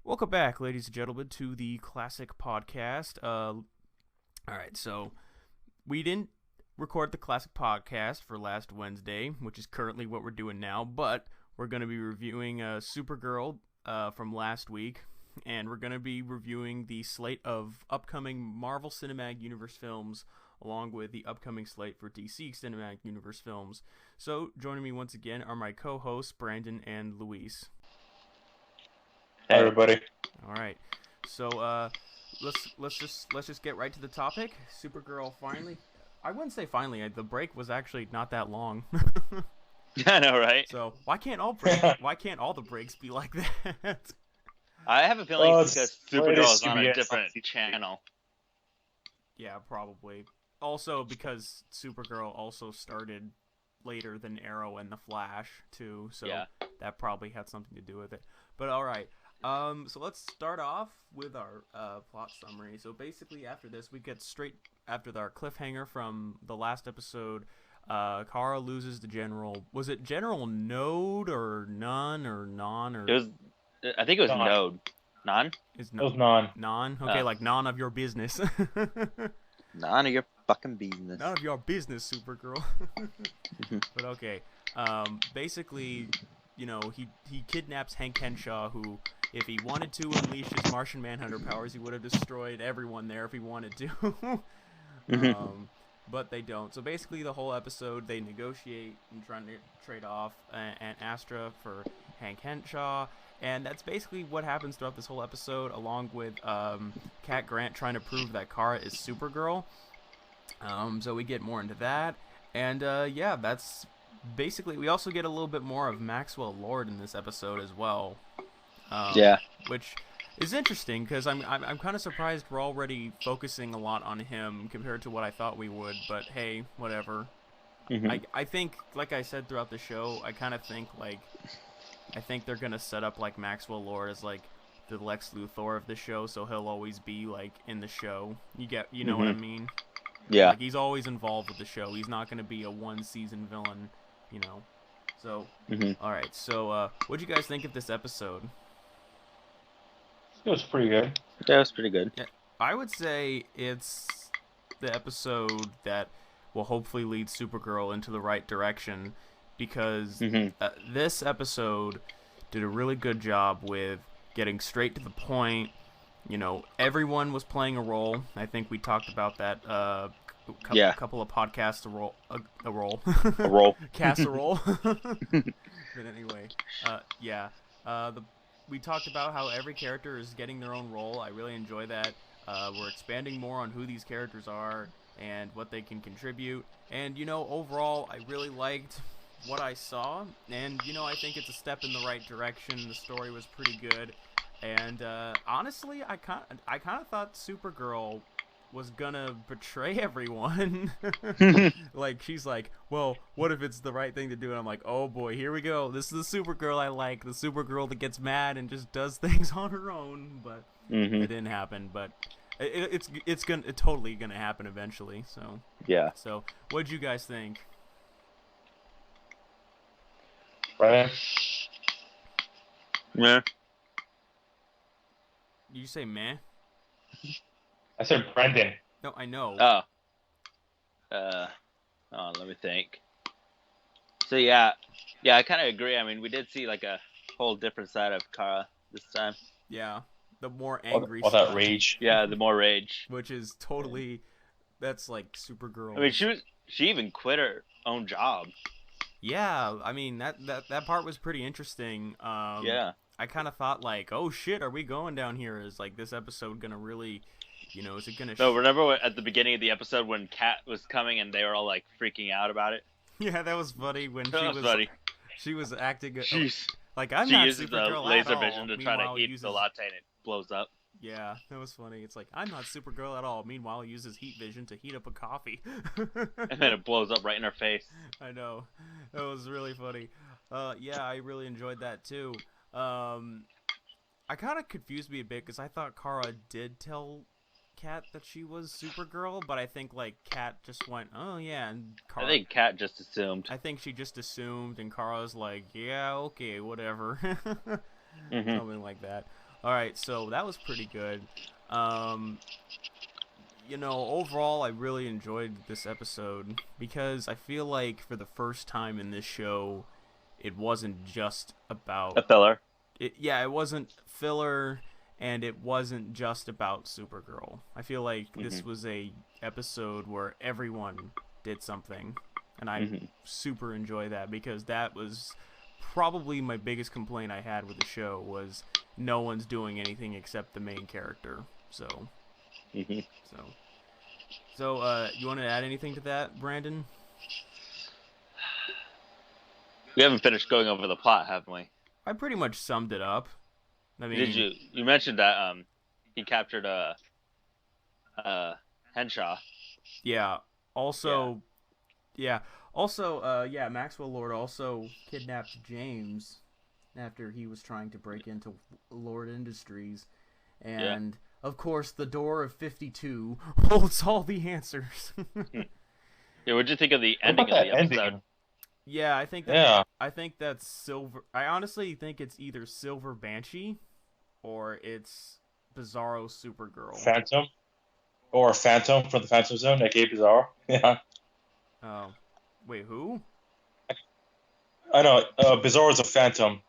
Welcome back, ladies and gentlemen, to the Classic Podcast. Alright, so we didn't record the Classic Podcast for last Wednesday, which is currently what we're doing now, but we're going to be reviewing Supergirl from last week, and we're going to be reviewing the slate of upcoming Marvel Cinematic Universe films, along with the upcoming slate for DC Cinematic Universe films. So, joining me once again are my co-hosts, Brandon and Luis. Hi, everybody. All right, so let's just get right to the topic. Supergirl finally. I wouldn't say finally. The break was actually not that long. I know, right? So why can't all the breaks be like that? I have a feeling Well, it's because Supergirl is on a different channel. Yeah, probably. Also because Supergirl also started later than Arrow and the Flash too, so Yeah. that probably had something to do with it. But all right. So let's start off with our plot summary. So basically, after this, we get straight after our cliffhanger from the last episode. Kara loses the general. Was it General Node or None or Non or? I think it was Non. Node. Non? It was non. Non? Okay, like none of your business. None of your fucking business. None of your business, Supergirl. But okay. Basically, you know, he kidnaps Hank Henshaw, who, if he wanted to unleash his Martian Manhunter powers, he would have destroyed everyone there if he wanted to. But they don't. So basically, the whole episode, they negotiate and trying to trade off an Astra for Hank Henshaw. And that's basically what happens throughout this whole episode, along with Cat Grant trying to prove that Kara is Supergirl. So we get more into that. And yeah, that's basically... We also get a little bit more of Maxwell Lord in this episode as well. Yeah. Which is interesting, because I'm kind of surprised we're already focusing a lot on him compared to what I thought we would. But hey, whatever. I think, like I said throughout the show, I kind of think, like... I think they're gonna set up like Maxwell Lord as like the Lex Luthor of the show, so he'll always be like in the show. You know what I mean? Yeah. Like he's always involved with the show. He's not gonna be a one-season villain, you know. So, all right. So, what'd you guys think of this episode? It was pretty good. Yeah, it was pretty good. Yeah, I would say it's the episode that will hopefully lead Supergirl into the right direction. Because this episode did a really good job with getting straight to the point. You know, everyone was playing a role. I think we talked about that a couple of podcasts. A role. Casserole. But anyway, yeah. We talked about how every character is getting their own role. I really enjoy that. We're expanding more on who these characters are and what they can contribute. And, you know, overall, I really liked what I saw, and you know, I think it's a step in the right direction. The story was pretty good, and honestly, I kind of thought Supergirl was gonna betray everyone. Like she's like, well, what if it's the right thing to do? And I'm like, oh boy, here we go. This is the Supergirl I like, the Supergirl that gets mad and just does things on her own. But it didn't happen. But it's totally gonna happen eventually. So yeah. So what'd you guys think? Right? Yeah. You say meh? I said Brendan. No, I know. Let me think. So yeah, I kind of agree. I mean, we did see like a whole different side of Kara this time. Yeah, the more angry all stuff. that rage. Yeah, the more rage. Which is totally, that's like Supergirl. I mean, she even quit her own job. Yeah, I mean that part was pretty interesting. Yeah. I kind of thought like, oh shit, are we going down here? Is like this episode gonna really, you know, is it gonna? So remember at the beginning of the episode when Kat was coming and they were all like freaking out about it? Yeah, that was funny when she was acting like I'm not uses Supergirl the laser at all. vision to try to heat the latte and it blows up. Yeah, that was funny. It's like, I'm not Supergirl at all. Meanwhile, he uses heat vision to heat up a coffee. And then it blows up right in her face. I know. That was really funny. Yeah, I really enjoyed that, too. I kind of confused me a bit, because I thought Kara did tell Kat that she was Supergirl, but I think, like, Kat just went, oh, yeah, and Kara... I think Kat just assumed. I think she just assumed, and Kara's like, yeah, okay, whatever. Something like that. All right, so that was pretty good. Um, overall, I really enjoyed this episode because I feel like for the first time in this show, it wasn't just about A filler. it. Yeah, it wasn't filler, and it wasn't just about Supergirl. I feel like this was a episode where everyone did something, and I super enjoy that because that was probably my biggest complaint I had with the show was no one's doing anything except the main character. So, you want to add anything to that, Brandon? We haven't finished going over the plot, haven't we? I pretty much summed it up. I mean, Did you? You mentioned that he captured Henshaw. Yeah. Also, Maxwell Lord also kidnapped James after he was trying to break into Lord Industries, and of course, the door of 52 holds all the answers. Yeah, what'd you think of the ending of the episode? Ending? Yeah, I think that, Yeah. I think that's Silver. I honestly think it's either Silver Banshee or it's Bizarro Supergirl. Phantom? Or Phantom from the Phantom Zone, aka Bizarro. Yeah. Oh, wait, who? I know, Bizarro is a Phantom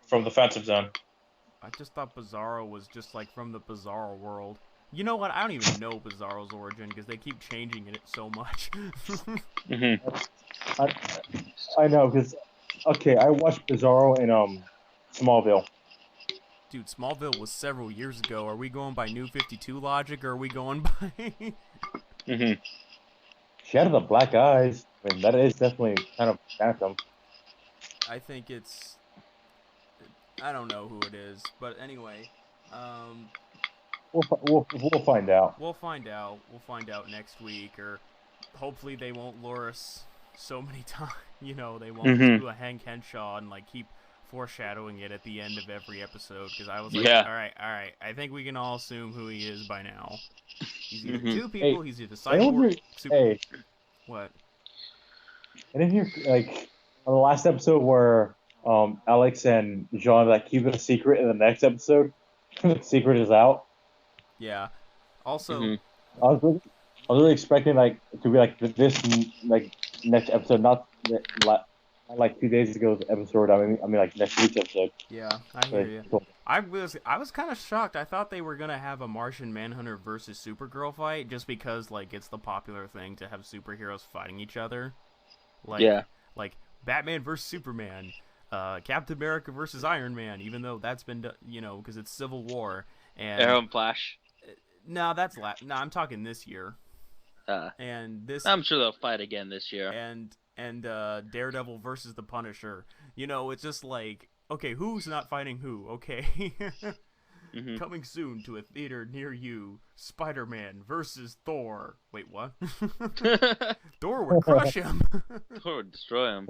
from the Phantom Zone. I just thought Bizarro was just like from the Bizarro world. You know what? I don't even know Bizarro's origin because they keep changing it so much. I know, because, okay, I watched Bizarro in Smallville. Dude, Smallville was several years ago. Are we going by New 52 logic, or are we going by... She had the black eyes. I mean, that is definitely kind of Phantom. I think it's... I don't know who it is, but anyway, We'll find out. we'll find out. We'll find out next week, or hopefully they won't lure us so many times. They won't do a Hank Henshaw and like keep foreshadowing it at the end of every episode. Because I was like, all right. I think we can all assume who he is by now. He's either two people. He's either cyborg. Hey, What? I didn't hear like on the last episode where Alex and Jean like keep it a secret. In the next episode, the secret is out. Yeah. Also, I was really expecting like to be like this like next episode, not like 2 days ago's episode. I mean like next week's episode. Yeah, I hear you. Cool. I was kind of shocked. I thought they were gonna have a Martian Manhunter versus Supergirl fight, just because like it's the popular thing to have superheroes fighting each other. Like Batman versus Superman, Captain America versus Iron Man. Even though that's been because it's Civil War and Arrow and Flash. No, I'm talking this year. And this. I'm sure they'll fight again this year. And Daredevil versus the Punisher. It's just like, okay, who's not fighting who? Okay. Coming soon to a theater near you, Spider-Man versus Thor. Wait, what? Thor would crush him. Thor would destroy him.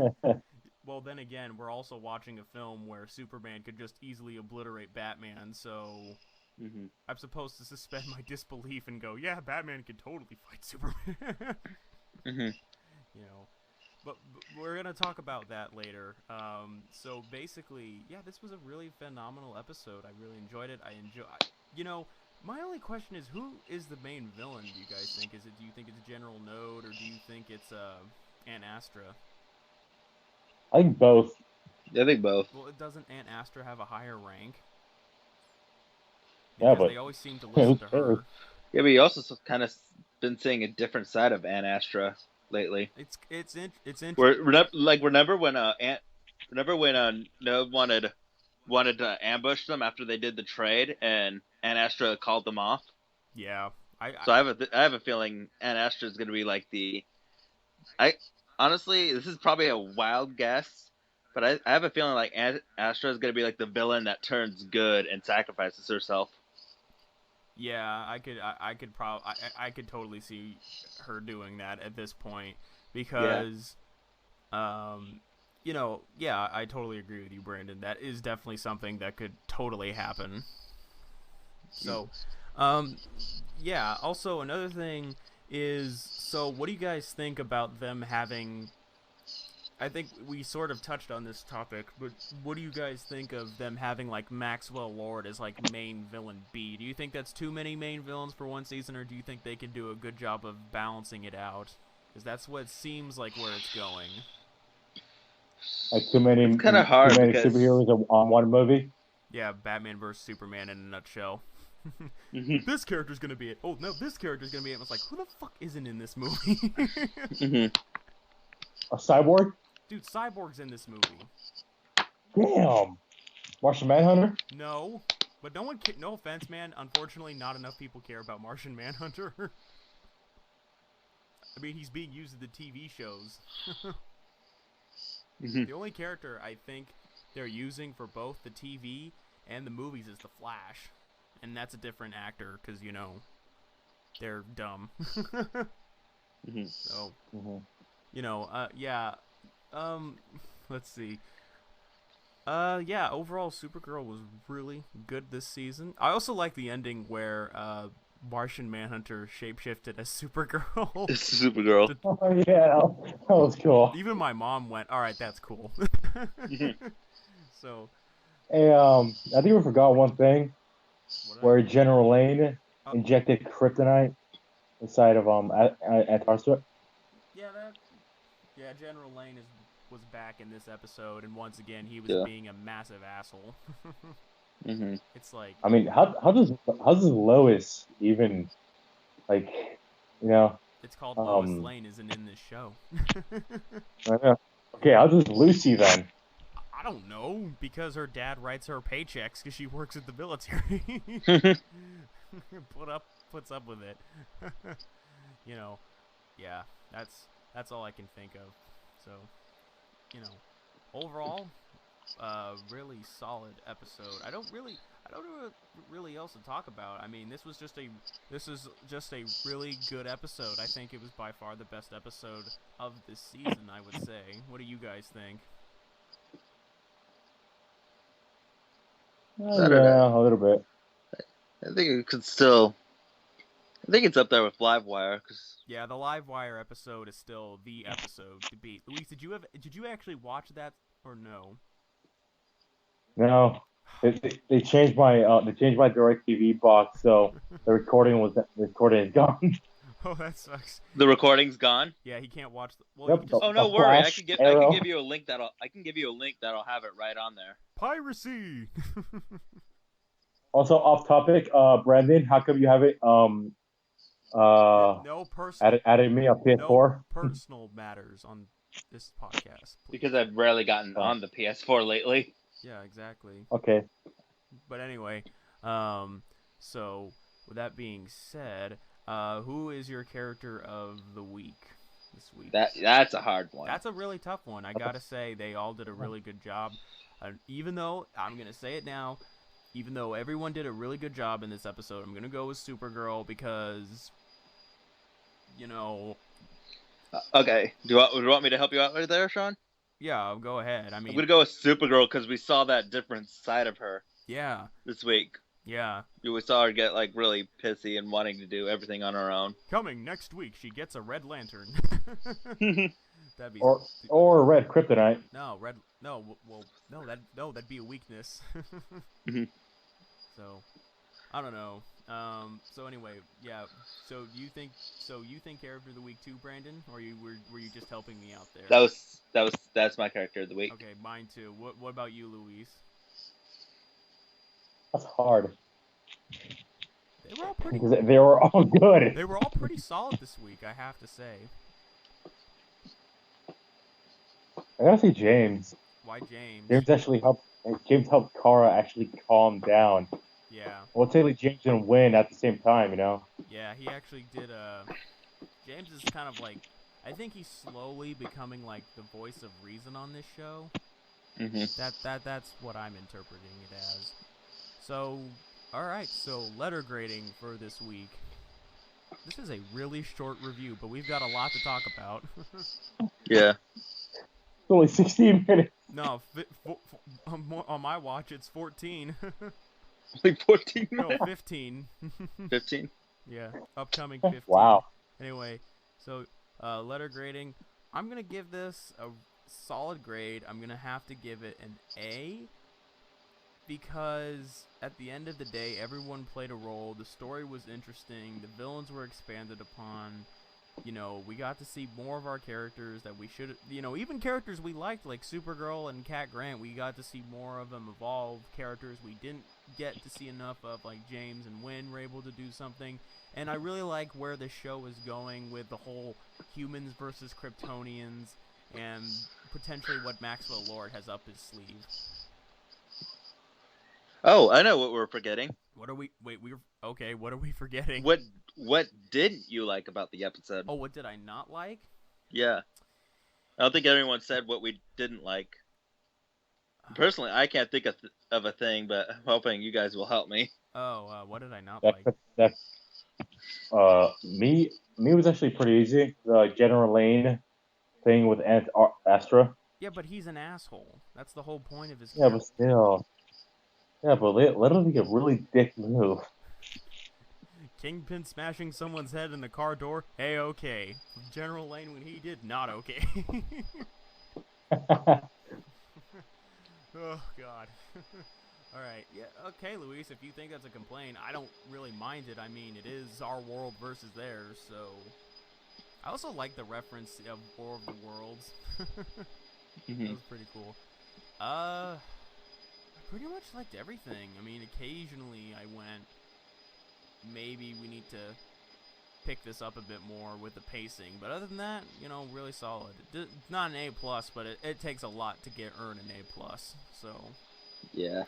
Well, then again, we're also watching a film where Superman could just easily obliterate Batman, so... I'm supposed to suspend my disbelief and go, yeah, Batman could totally fight Superman. But we're going to talk about that later. So basically, yeah, this was a really phenomenal episode. I really enjoyed it. My only question is, who is the main villain, do you guys think? Do you think it's General Node, or do you think it's Aunt Astra? I think both. I think both. Well, doesn't Aunt Astra have a higher rank? Yeah, Because but they always seem to listen to her. Yeah, but you also kind of been seeing a different side of Aunt Astra lately. It's interesting. Remember when Node wanted to ambush them after they did the trade, and Aunt Astra called them off. Yeah, I have a feeling Aunt Astra is going to be like honestly, this is probably a wild guess, but I have a feeling like Aunt Astra is going to be like the villain that turns good and sacrifices herself. Yeah, I could totally see her doing that at this point because, I totally agree with you, Brandon. That is definitely something that could totally happen. So, also another thing is, so what do you guys think about them having, I think we sort of touched on this topic, but what do you guys think of them having like Maxwell Lord as like main villain B? Do you think that's too many main villains for one season, or do you think they can do a good job of balancing it out? Because that's what it seems like where it's going. Like too many because superheroes on one movie. Yeah, Batman vs Superman in a nutshell. Mhm. This character's gonna be it. Oh no, this character's gonna be it. It's like, who the fuck isn't in this movie? Mhm. A cyborg? Dude, Cyborg's in this movie. Damn. Martian Manhunter? No, but no one. No offense, man. Unfortunately, not enough people care about Martian Manhunter. I mean, he's being used in the TV shows. Mhm. The only character I think they're using for both the TV and the movies is the Flash, and that's a different actor because they're dumb. Mhm. So Mm-hmm. yeah. Let's see. Yeah, overall, Supergirl was really good this season. I also like the ending where Martian Manhunter shapeshifted as Supergirl. It's Supergirl. Oh yeah, that was cool. Even my mom went, "All right, that's cool." Mhm. So, Hey, I think we forgot one thing where General Lane Oh. injected kryptonite inside of Antarctica. Yeah, General Lane was back in this episode, and once again he was Yeah. being a massive asshole. Mhm. It's like, I mean, how does Lois even like it's called Lois um Lane isn't in this show. I know. Okay, how does Lucy then? I don't know, because her dad writes her paychecks because she works at the military. Puts up with it. Yeah, that's all I can think of. So, overall, really solid episode. I don't know really else to talk about. I mean, this is just a really good episode. I think it was by far the best episode of this season, I would say. What do you guys think? Yeah, a little bit. I think it could still. I think it's up there with Livewire. Yeah, the Livewire episode is still the episode to beat. Luis, did you actually watch that or no? No, they changed my DirecTV box, so the recording is gone. Oh, that sucks. The recording's gone. Yeah, he can't watch. You Yep. can just Oh, no A worry. I Flash can give Arrow. you a link that'll have it right on there. piracy. Also off topic, Brandon, how come you haven't No personal. added me on No PS4? personal matters on this podcast. Please. Because I've rarely gotten on the PS4 lately. Yeah, exactly. Okay. But anyway, so with that being said, who is your character of the week this week? That's a hard one. That's a really tough one. I gotta say, they all did a really good job. Even though, I'm gonna say it now, even though everyone did a really good job in this episode, I'm gonna go with Supergirl because, Okay. Do you want me to help you out right there, Sean? yeah, go ahead. I mean, I'm gonna go with Supergirl because we saw that different side of her yeah, this week. yeah. We saw her get like really pissy and wanting to do everything on her own. Coming next week, she gets a red lantern. That'd be or red kryptonite. no red. No, well, no, that'd be a weakness. Mhm. So, I don't know. So anyway, yeah. So you think character of the week too, Brandon, or were you just helping me out there? That's my character of the week. Okay, mine too. What about you, Luis? That's hard. They were all pretty. Because they were all good. They were all pretty solid this week, I have to say. I gotta say James. Why James? James helped Kara actually calm down. Yeah. Well, technically James didn't win at the same time, Yeah, he actually did. James is kind of like, I think he's slowly becoming like the voice of reason on this show. Mm-hmm. That's what I'm interpreting it as. So, all right. So letter grading for this week. This is a really short review, but we've got a lot to talk about. Yeah. It's only 16 minutes. No, on my watch it's 14. Like 14 No, minutes? 15. 15? Yeah, upcoming 15. Wow. Anyway, so letter grading. I'm gonna give this solid grade. I'm going to have to give it an A because at the end of the day, everyone played a role. The story was interesting. The villains were expanded upon. You know, we got to see more of our characters that we should, you know, even characters we liked, like Supergirl and Cat Grant, we got to see more of them evolve. Characters we didn't get to see enough of, like James and Wynn, were able to do something. And I really like where the show is going with the whole humans versus Kryptonians and potentially what Maxwell Lord has up his sleeve. Oh, I know what we're forgetting. What are we? Wait, okay. What are we forgetting? What didn't you like about the episode? Oh, what did I not like? Yeah, I don't think everyone said what we didn't like. Personally, I can't think of a thing, but I'm hoping you guys will help me. Oh, what did I not like? Me was actually pretty easy. The General Lane thing with Astra. Yeah, but he's an asshole. That's the whole point of his Yeah, character. but still. Yeah, but let him make a really dick move. Kingpin smashing someone's head in the car door, hey, okay. General Lane, when he did, not okay. Oh, God. Alright, yeah, okay, Luis, if you think that's a complaint, I don't really mind it. I mean, it is our world versus theirs, so... I also like the reference of War of the Worlds. That was pretty cool. I pretty much liked everything. I mean, occasionally I went, maybe we need to pick this up a bit more with the pacing. But other than that, you know, really solid. It's not an A+, but it takes a lot to earn an A+. So... Yeah.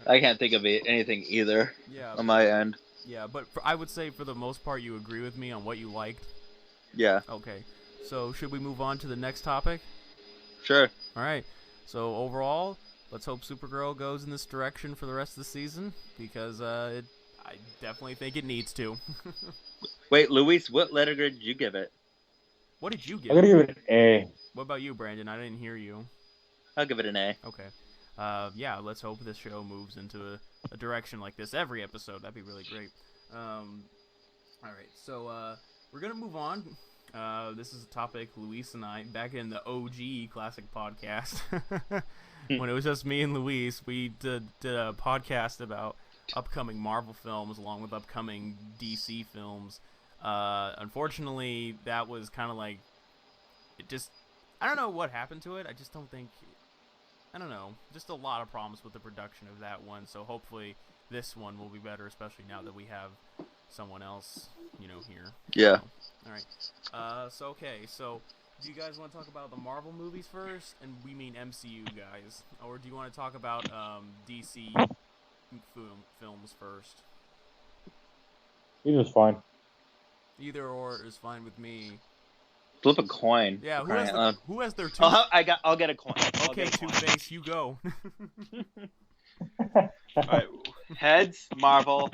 I can't think of anything either on my end. Yeah, but I would say for the most part you agree with me on what you liked. Yeah. Okay. So should we move on to the next topic? Sure. All right. So overall, let's hope Supergirl goes in this direction for the rest of the season because I definitely think it needs to. Wait, Luis, what letter grade did you give it? What did you give I'm gonna give it an A. What about you, Brandon? I didn't hear you. I'll give it an A. Okay. Yeah, let's hope this show moves into a direction like this every episode. That'd be really great. All right, so we're going to move on. This is a topic Luis and I, back in the OG Classic Podcast, when it was just me and Luis, we did a podcast about upcoming Marvel films along with upcoming DC films. Unfortunately, that was kind of like, it just, I don't know what happened to it. I just don't think... I don't know, just a lot of problems with the production of that one, so hopefully this one will be better, especially now that we have someone else, you know, here. Yeah. So, alright. So do you guys want to talk about the Marvel movies first? And we mean MCU, guys. Or do you want to talk about DC films first? Either's fine. Either or is fine with me. Flip a coin. Yeah, who has their two? I'll get a coin. Okay, Two-Face, you go. All right. Heads, Marvel.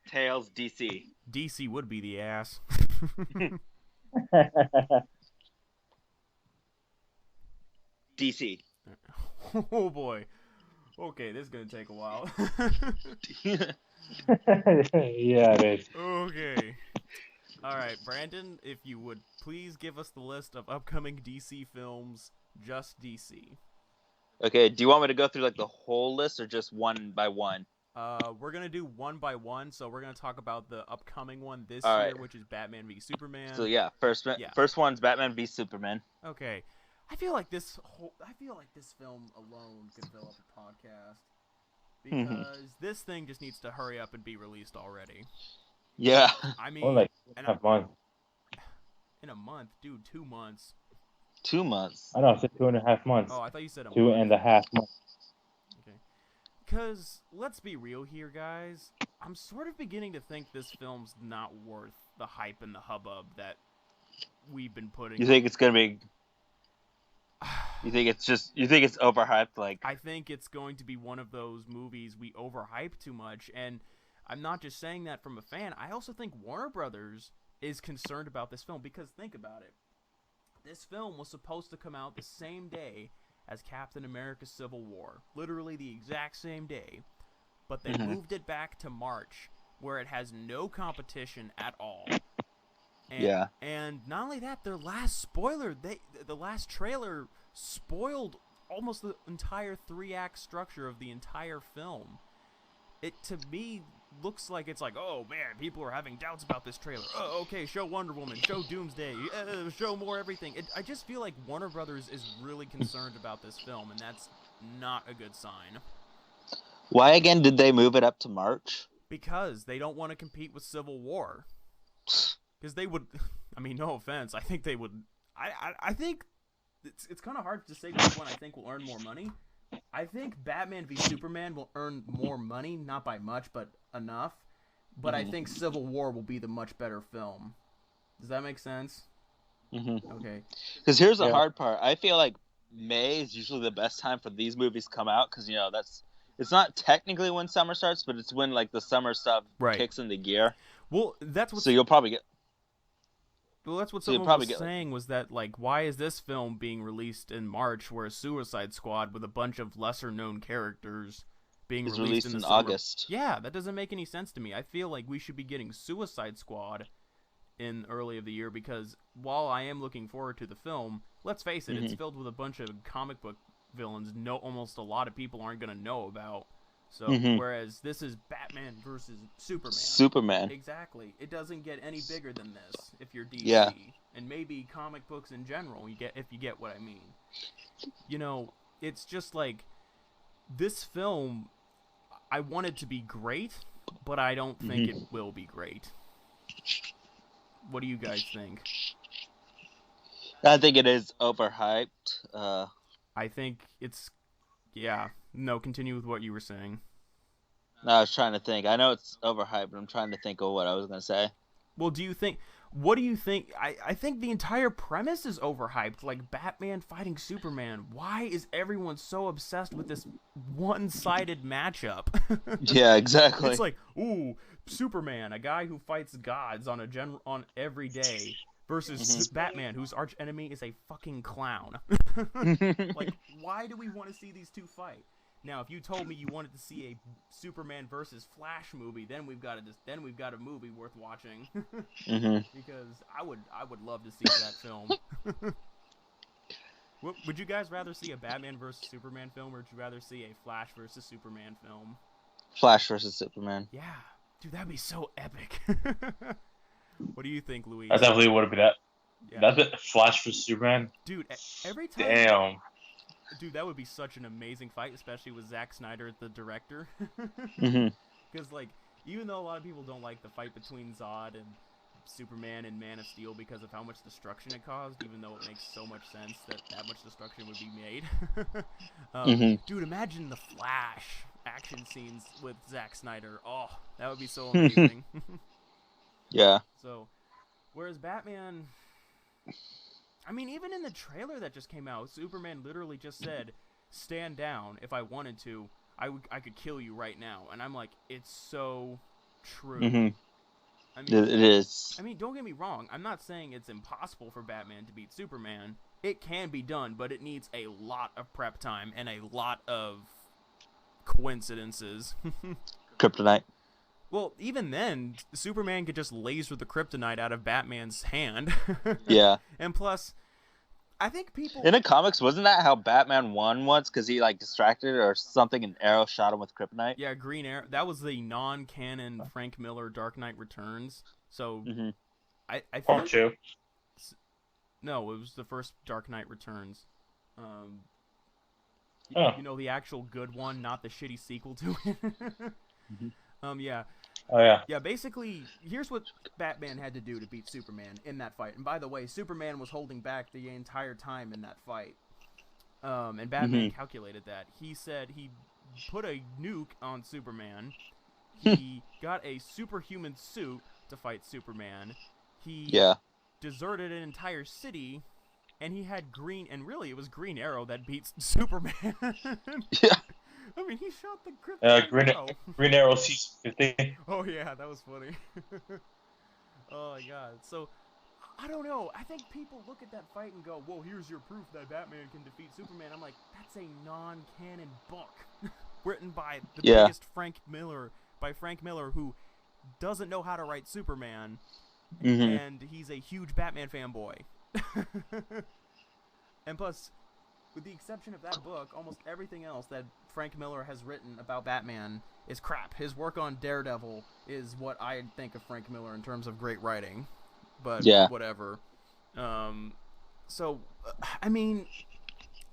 Tails, DC. DC would be the ass. DC. Oh boy. Okay, this is gonna take a while. Yeah, it is. Okay. Alright, Brandon, if you would please give us the list of upcoming DC films, just DC. Okay, do you want me to go through like the whole list or just one by one? We're gonna do one by one, so we're gonna talk about the upcoming one this All year, right. which is Batman v Superman. So yeah, first one's Batman v Superman. Okay. I feel like this film alone could fill up a podcast. Because this thing just needs to hurry up and be released already. Yeah. I mean, Only like a month. In a month, dude, 2 months. 2 months. I know, I said 2.5 months. Oh, I thought you said a month. 2.5 months. Okay. Because, let's be real here, guys. I'm sort of beginning to think this film's not worth the hype and the hubbub that we've been putting. You think it's gonna be... You think it's overhyped? Like, I think it's going to be one of those movies we overhype too much, and I'm not just saying that from a fan. I also think Warner Brothers is concerned about this film, because think about it. This film was supposed to come out the same day as Captain America Civil War. Literally the exact same day. But they moved it back to March, where it has no competition at all. And not only that, their last spoiler, the last trailer spoiled almost the entire 3-act structure of the entire film. It, to me, looks like it's like, oh man, people are having doubts about this trailer. Oh, okay, show Wonder Woman, show Doomsday, show more everything. I just feel like Warner Brothers is really concerned about this film, and that's not a good sign. Why again did they move it up to March? Because they don't want to compete with Civil War. Because they would, I mean, no offense, I think they would. I think it's kind of hard to say which one I think will earn more money. I think Batman v Superman will earn more money, not by much, but enough. But I think Civil War will be the much better film. Does that make sense? Okay. Because here's the hard part. I feel like May is usually the best time for these movies to come out because, you know, it's not technically when summer starts, but it's when, like, the summer stuff kicks into gear. Well, that's what. So you'll probably get. Well, that's what someone was saying, was that, like, why is this film being released in March, whereas Suicide Squad, with a bunch of lesser-known characters, being released in August? Yeah, that doesn't make any sense to me. I feel like we should be getting Suicide Squad in early of the year, because while I am looking forward to the film, let's face it, it's filled with a bunch of comic book villains almost a lot of people aren't going to know about. So, whereas this is Batman versus Superman. Exactly. It doesn't get any bigger than this if you're DC. Yeah. And maybe comic books in general, if you get what I mean. You know, it's just like, this film, I want it to be great, but I don't think it will be great. What do you guys think? I think it is overhyped. I think it's... Yeah. No, continue with what you were saying. No, I was trying to think. I know it's overhyped, but I'm trying to think of what I was going to say. Well, what do you think? I think the entire premise is overhyped, like Batman fighting Superman. Why is everyone so obsessed with this one-sided matchup? Yeah, exactly. It's like, ooh, Superman, a guy who fights gods on every day, versus Batman, whose arch enemy is a fucking clown. Like, why do we want to see these two fight? Now, if you told me you wanted to see a Superman versus Flash movie, then we've got a movie worth watching. Because I would love to see that film. Would you guys rather see a Batman versus Superman film, or would you rather see a Flash versus Superman film? Flash versus Superman. Yeah, dude, that'd be so epic. What do you think, Louise? I definitely would have been that. Yeah. That's it. Flash versus Superman. Dude, every time. Damn. Dude, that would be such an amazing fight, especially with Zack Snyder, the director. Because, like, even though a lot of people don't like the fight between Zod and Superman and Man of Steel because of how much destruction it caused, even though it makes so much sense that much destruction would be made. Dude, imagine the Flash action scenes with Zack Snyder. Oh, that would be so amazing. Yeah. So, whereas Batman... I mean, even in the trailer that just came out, Superman literally just said, "Stand down. If I wanted to, I could kill you right now." And I'm like, it's so true. I mean, it is. I mean, don't get me wrong. I'm not saying it's impossible for Batman to beat Superman. It can be done, but it needs a lot of prep time and a lot of coincidences. Kryptonite. Well, even then, Superman could just laser the kryptonite out of Batman's hand. Yeah. And plus, I think people... In the comics, wasn't that how Batman won once? Because he, like, distracted or something, and Arrow shot him with kryptonite? Yeah, Green Arrow. That was the non-canon Frank Miller Dark Knight Returns. So, I think... Part 2. No, it was the first Dark Knight Returns. Oh. You know, the actual good one, not the shitty sequel to it. Yeah. Oh, yeah. Yeah, basically, here's what Batman had to do to beat Superman in that fight. And by the way, Superman was holding back the entire time in that fight. And Batman calculated that. He said he put a nuke on Superman. He got a superhuman suit to fight Superman. He deserted an entire city. And he had it was Green Arrow that beats Superman. Yeah. I mean, he shot the kryptonite. Green Arrow sees 50. Oh, yeah, that was funny. Oh, my God. So, I don't know. I think people look at that fight and go, well, here's your proof that Batman can defeat Superman. I'm like, that's a non-canon book written by the biggest Frank Miller, who doesn't know how to write Superman. and he's a huge Batman fanboy. And plus, with the exception of that book, almost everything else that Frank Miller has written about Batman is crap. His work on Daredevil is what I think of Frank Miller in terms of great writing. But whatever. So, I mean,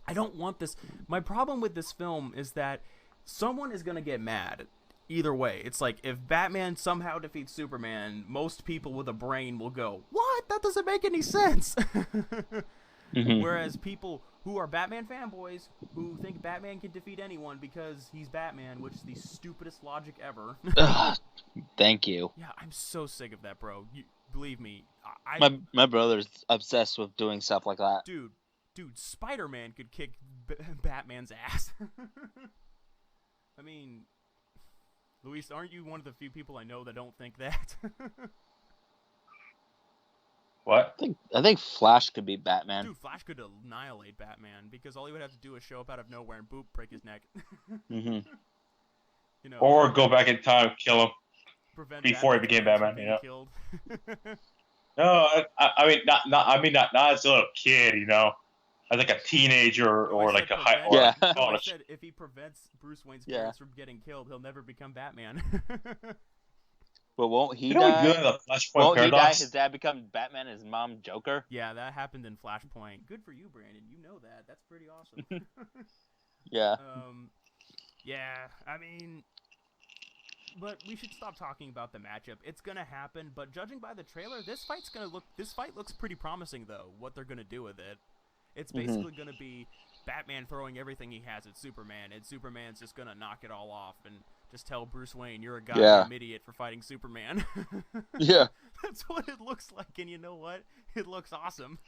I don't want this. My problem with this film is that someone is going to get mad either way. It's like, if Batman somehow defeats Superman, most people with a brain will go, what? That doesn't make any sense. Whereas people who are Batman fanboys, who think Batman can defeat anyone because he's Batman, which is the stupidest logic ever. Thank you. Yeah, I'm so sick of that, bro. Believe me. My brother's obsessed with doing stuff like that. Dude, Spider-Man could kick Batman's ass. I mean, Luis, aren't you one of the few people I know that don't think that? What? I think Flash could beat Batman. Dude, Flash could annihilate Batman because all he would have to do is show up out of nowhere and boop, break his neck. You know, or go back in time, kill him Batman before he became Batman. You know. Killed. No, I mean not as a little kid. You know, as like a teenager or like a high. Yeah. I said if he prevents Bruce Wayne's parents from getting killed, he'll never become Batman. But won't he die? Won't he die? His dad become Batman, his mom Joker? Yeah, that happened in Flashpoint. Good for you, Brandon. You know that. That's pretty awesome. Yeah. Yeah, I mean, but we should stop talking about the matchup. It's gonna happen, but judging by the trailer, this fight looks pretty promising though, what they're gonna do with it. It's basically gonna be Batman throwing everything he has at Superman, and Superman's just gonna knock it all off and just tell Bruce Wayne, you're a goddamn idiot for fighting Superman. Yeah. That's what it looks like, and you know what? It looks awesome.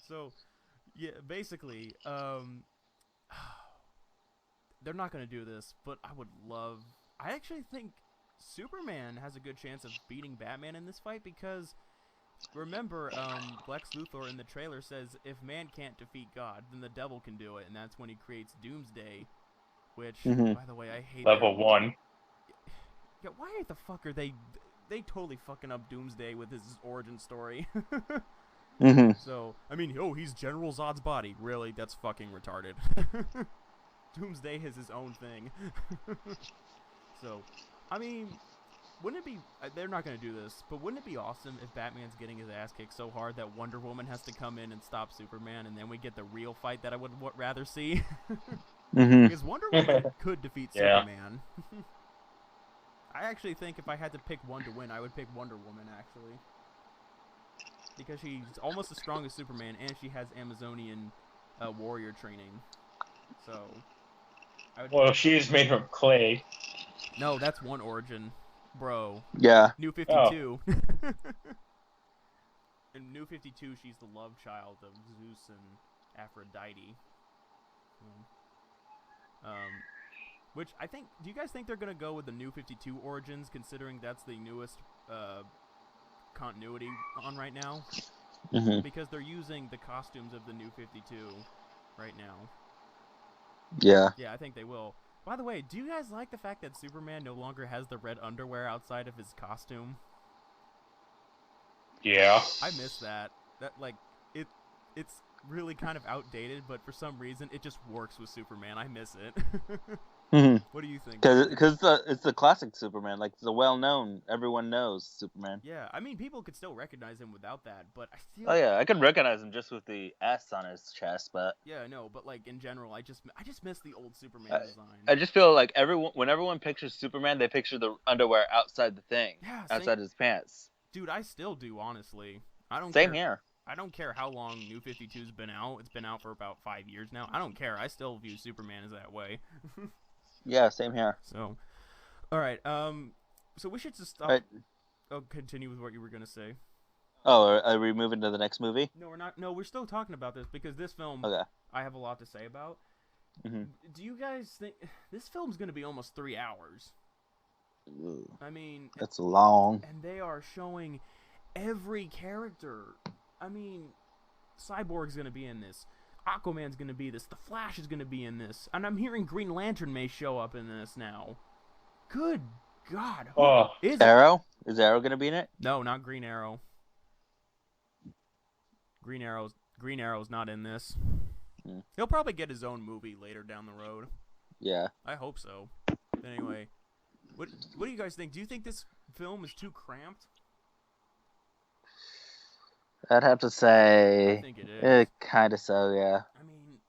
So, yeah, basically, they're not going to do this, but I actually think Superman has a good chance of beating Batman in this fight because, remember, Lex Luthor in the trailer says, if man can't defeat God, then the devil can do it, and that's when he creates Doomsday. Which, by the way, I hate Level 1. Yeah, why the fuck are they totally fucking up Doomsday with his origin story? So, I mean, he's General Zod's body. Really? That's fucking retarded. Doomsday is his own thing. So, I mean, wouldn't it be... They're not going to do this, but wouldn't it be awesome if Batman's getting his ass kicked so hard that Wonder Woman has to come in and stop Superman, and then we get the real fight that I would rather see? Because Wonder Woman could defeat Superman. I actually think if I had to pick one to win, I would pick Wonder Woman, actually. Because she's almost as strong as Superman, and she has Amazonian warrior training. So, well, she is made from clay. No, that's one origin, bro. Yeah. New 52. In New 52, she's the love child of Zeus and Aphrodite. Which I think, do you guys think they're going to go with the New 52 origins, considering that's the newest continuity on right now? Because they're using the costumes of the New 52 right now. Yeah. Yeah, I think they will. By the way, do you guys like the fact that Superman no longer has the red underwear outside of his costume? Yeah. I miss that. That, like, it's really kind of outdated, but for some reason, it just works with Superman. I miss it. What do you think? Because it's the classic Superman. Like, it's a well-known, everyone knows Superman. Yeah, I mean, people could still recognize him without that, but I feel... Oh, yeah, I could recognize him just with the S on his chest, but... Yeah, I know, but, like, in general, I just miss the old Superman design. I just feel like when everyone pictures Superman, they picture the underwear outside the thing. Yeah, outside his pants. Dude, I still do, honestly. I don't Same care. here. I don't care how long New 52's been out. It's been out for about 5 years now. I don't care. I still view Superman as that way. Yeah, same here. So, all right. So we should just stop. Right. Oh, continue with what you were gonna say. Oh, are we moving to the next movie? No, we're not. No, we're still talking about this because this film, I have a lot to say about. Do you guys think this film's gonna be almost 3 hours? Ooh, I mean, that's long. And they are showing every character. I mean, Cyborg's gonna be in this. Aquaman's gonna be this. The Flash is gonna be in this. And I'm hearing Green Lantern may show up in this now. Good God. Oh, is Arrow? Is Arrow gonna be in it? No, not Green Arrow. Green Arrow's not in this. He'll probably get his own movie later down the road. Yeah. I hope so. Anyway, what do you guys think? Do you think this film is too cramped? I'd have to say. I think it is. Kind of so, yeah. I mean,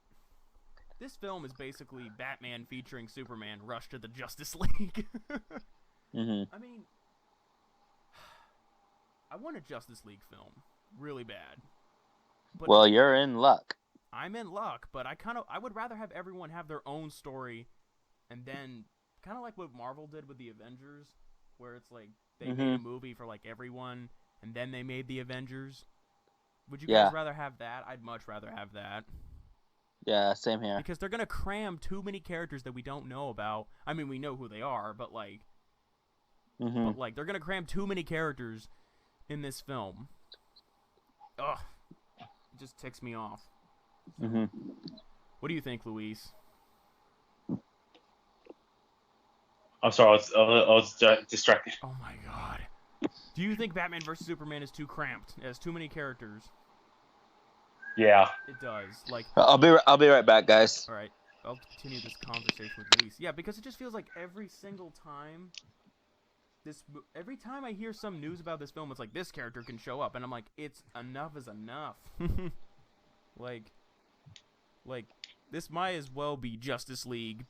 this film is basically Batman featuring Superman rush to the Justice League. I mean, I want a Justice League film really bad. But well, you're in luck. I'm in luck, but I would rather have everyone have their own story, and then kind of like what Marvel did with the Avengers, where it's like they made a movie for like everyone, and then they made the Avengers. Would you guys rather have that? I'd much rather have that. Yeah, same here. Because they're gonna cram too many characters that we don't know about. I mean, we know who they are, but like, they're gonna cram too many characters in this film. Ugh, it just ticks me off. What do you think, Luis? I'm sorry, I was distracted. Oh my god. Do you think Batman vs Superman is too cramped? It has too many characters. Yeah. It does. Like, I'll be right back, guys. All right, I'll continue this conversation with Luis. Yeah, because it just feels like every single time I hear some news about this film, it's like this character can show up, and I'm like, it's enough is enough. like this might as well be Justice League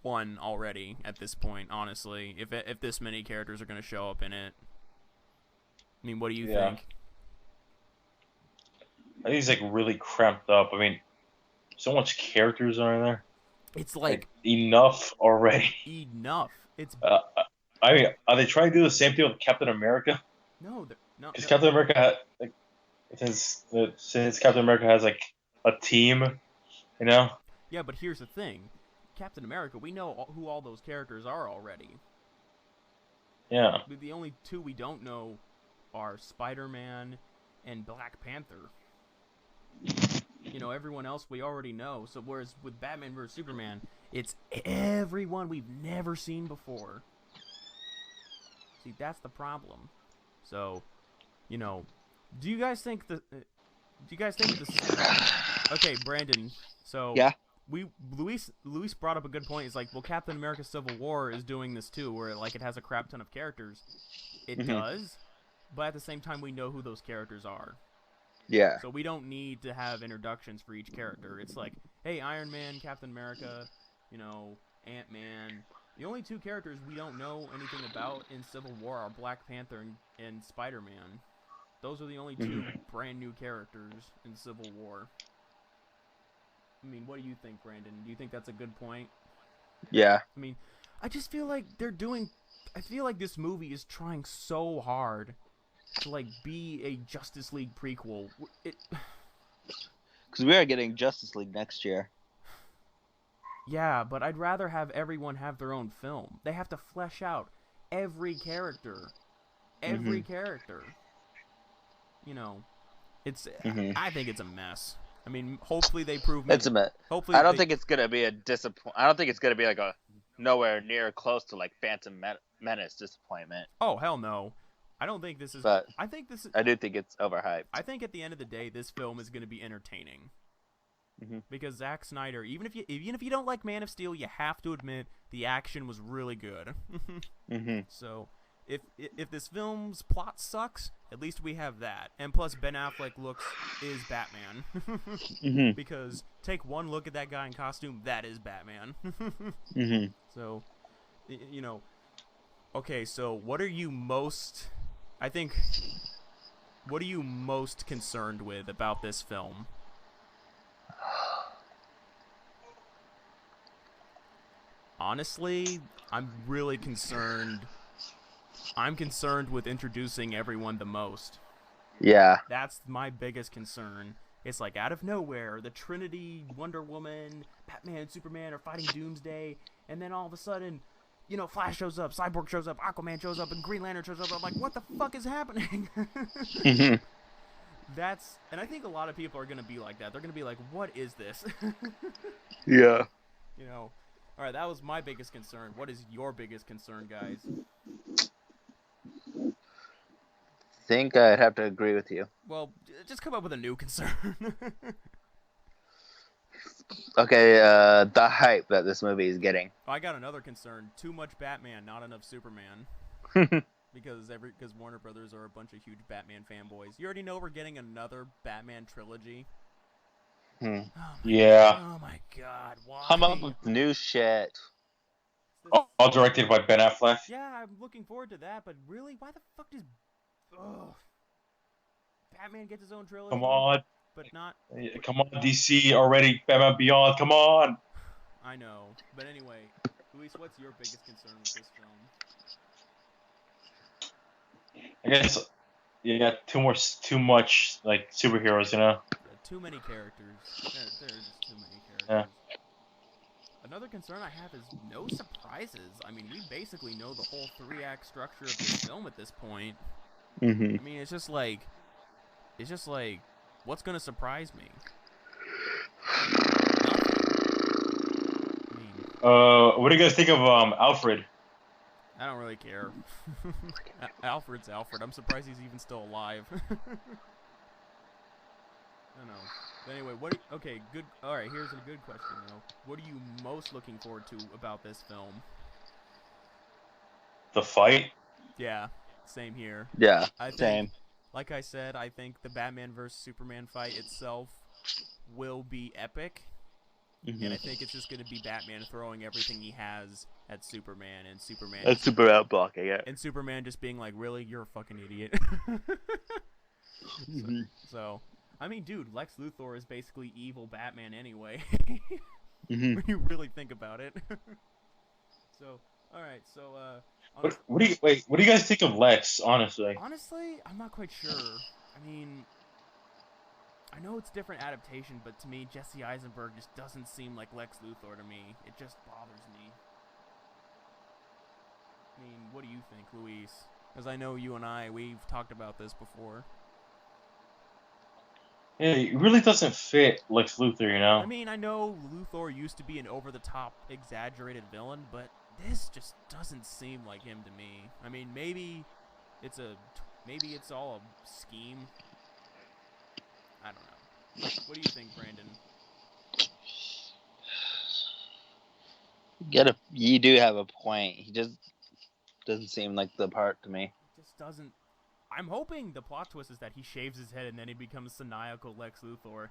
1 already at this point. Honestly, if this many characters are going to show up in it, I mean, what do you think? I think it's like really cramped up. I mean, so much characters are in there. It's like enough already. Enough. It's. I mean, are they trying to do the same thing with Captain America? No, no. Because Captain America since Captain America has like a team, you know. Yeah, but here's the thing, Captain America. We know who all those characters are already. Yeah. The only two we don't know are Spider-Man and Black Panther. You know, everyone else we already know. So whereas with Batman vs Superman, it's everyone we've never seen before. See, that's the problem. So, you know, do you guys think this? Okay, Brandon. So yeah, Luis brought up a good point. It's like, well, Captain America: Civil War is doing this too, where like it has a crap ton of characters. It does, but at the same time, we know who those characters are. Yeah. So we don't need to have introductions for each character. It's like, hey, Iron Man, Captain America, you know, Ant-Man. The only two characters we don't know anything about in Civil War are Black Panther and Spider-Man. Those are the only two brand new characters in Civil War. I mean, what do you think, Brandon? Do you think that's a good point? Yeah. I mean, I just feel like I feel like this movie is trying so hard to like be a Justice League prequel. Because we are getting Justice League next year. Yeah, but I'd rather have everyone have their own film. They have to flesh out every character. Every character. You know, it's. I think it's a mess. I mean, hopefully they prove me. It's a mess. Hopefully, I don't think it's gonna be a disappointment. I don't think it's gonna be like a nowhere near close to like Phantom Menace disappointment. Oh hell no! I don't think this is. But I think this is. I do think it's overhyped. I think at the end of the day, this film is going to be entertaining. Because Zack Snyder, even if you don't like Man of Steel, you have to admit the action was really good. So, if this film's plot sucks, at least we have that. And plus, Ben Affleck is Batman. Because take one look at that guy in costume, that is Batman. So, you know. Okay, so what are you most concerned with about this film? Honestly, I'm really concerned. I'm concerned with introducing everyone the most. Yeah. That's my biggest concern. It's like out of nowhere, the Trinity, Wonder Woman, Batman, Superman are fighting Doomsday, and then all of a sudden, you know, Flash shows up, Cyborg shows up, Aquaman shows up, and Green Lantern shows up. I'm like, what the fuck is happening? And I think a lot of people are going to be like that. They're going to be like, what is this? Yeah. You know, all right, that was my biggest concern. What is your biggest concern, guys? think I'd have to agree with you. Well, just come up with a new concern. Okay, the hype that this movie is getting. I got another concern. Too much Batman, not enough Superman. Because Warner Brothers are a bunch of huge Batman fanboys. You already know we're getting another Batman trilogy. Oh yeah. Oh my God! Why? Come up with new shit. All directed by Ben Affleck. Yeah, I'm looking forward to that. But really, why the fuck does Batman get his own trilogy? Come on. But not. Come on, DC already. Batman Beyond. Come on. I know, but anyway, Luis, what's your biggest concern with this film? I guess you got too much like superheroes, you know. Yeah, too many characters. There's just too many characters. Yeah. Another concern I have is no surprises. I mean, we basically know the whole 3-act structure of this film at this point. Mm-hmm. I mean, it's just like, what's gonna surprise me? I mean, what do you guys think of Alfred? I don't really care. Alfred's Alfred. I'm surprised he's even still alive. I don't know. But anyway, okay, good. All right, here's a good question, though. What are you most looking forward to about this film? The fight? Yeah, same here. Yeah, same. Like I said, I think the Batman vs. Superman fight itself will be epic. Mm-hmm. And I think it's just going to be Batman throwing everything he has at Superman, and Superman... That's super outblocking it. And Superman just being like, really? You're a fucking idiot. So, I mean, dude, Lex Luthor is basically evil Batman anyway. When you really think about it. So, alright, so... What do you guys think of Lex, honestly? Honestly, I'm not quite sure. I mean... I know it's different adaptation, but to me, Jesse Eisenberg just doesn't seem like Lex Luthor to me. It just bothers me. I mean, what do you think, Luis? Because I know you and we've talked about this before. Yeah, it really doesn't fit Lex Luthor, you know? I mean, I know Luthor used to be an over-the-top, exaggerated villain, but this just doesn't seem like him to me. I mean, maybe it's all a scheme. I don't know. What do you think, Brandon? You do have a point. He just doesn't seem like the part to me. It just doesn't. I'm hoping the plot twist is that he shaves his head and then he becomes maniacal Lex Luthor.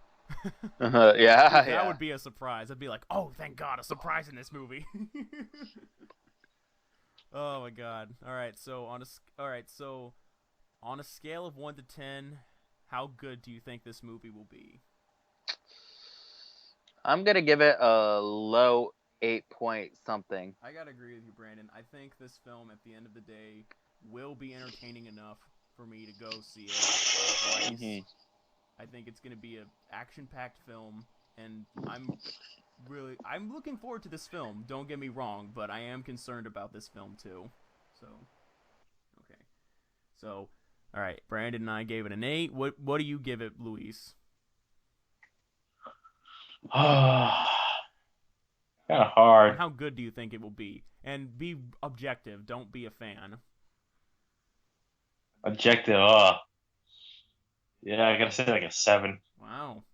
Yeah, that would be a surprise. I'd be like, oh, thank God, a surprise in this movie. Oh my God! All right, so on a scale of 1 to 10. How good do you think this movie will be? I'm going to give it a low 8 point something. I got to agree with you, Brandon. I think this film, at the end of the day, will be entertaining enough for me to go see it twice. Mm-hmm. I think it's going to be an action-packed film, and I'm looking forward to this film. Don't get me wrong, but I am concerned about this film, too. So, okay. So... All right, Brandon and I gave it an 8. What do you give it, Luis? Kind of hard. And how good do you think it will be? And be objective. Don't be a fan. Objective. Yeah, I gotta say like a 7. Wow.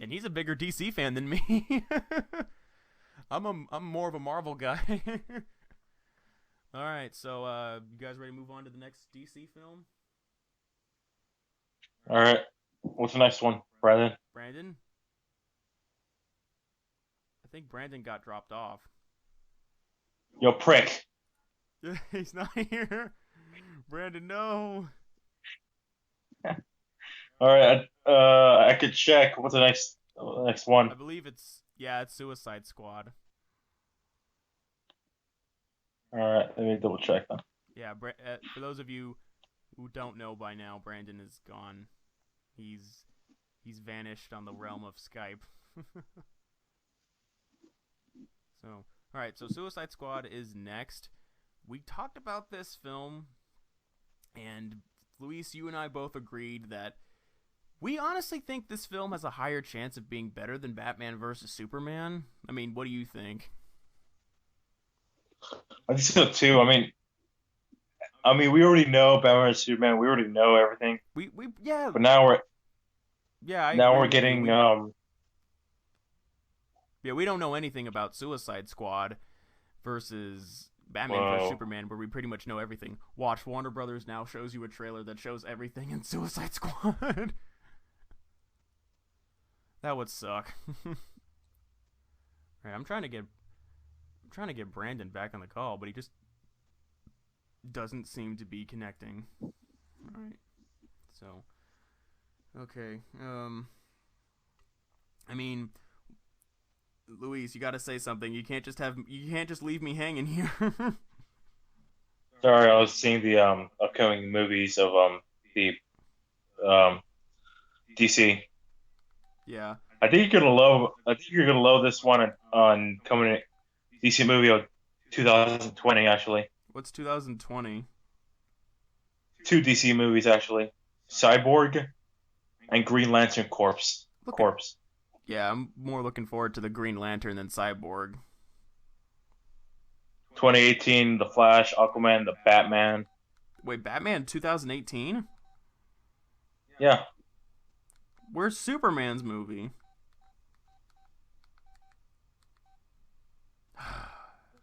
And he's a bigger DC fan than me. I'm more of a Marvel guy. All right, so you guys ready to move on to the next DC film? All right. What's the next one, Brandon? Brandon? I think Brandon got dropped off. Yo, prick. He's not here. Brandon, no. All right. I could check. What's the next one? I believe it's Suicide Squad. All right. Let me double check then. Yeah, for those of you who don't know by now, Brandon is gone. He's vanished on the realm of Skype. So, all right. So Suicide Squad is next. We talked about this film, and Luis, you and I both agreed that we honestly think this film has a higher chance of being better than Batman vs. Superman. I mean, what do you think? I think so too. I mean, I mean, we already know Batman and Superman. We already know everything. Yeah. But now we're getting Yeah, we don't know anything about Suicide Squad versus Batman vs Superman, where we pretty much know everything. Watch, Warner Brothers now shows you a trailer that shows everything in Suicide Squad. That would suck. Right, I'm trying to get Brandon back on the call, but he just doesn't seem to be connecting. All right. So, okay. I mean, Luis, you got to say something. You can't just leave me hanging here. Sorry, I was seeing the upcoming movies of the DC. Yeah. I think you're gonna love this one on coming DC movie of 2020 actually. What's 2020? 2 DC movies actually. Cyborg and Green Lantern Corpse. Yeah, I'm more looking forward to the Green Lantern than Cyborg. 2018, The Flash, Aquaman, The Batman. Wait, Batman 2018? Yeah. Where's Superman's movie?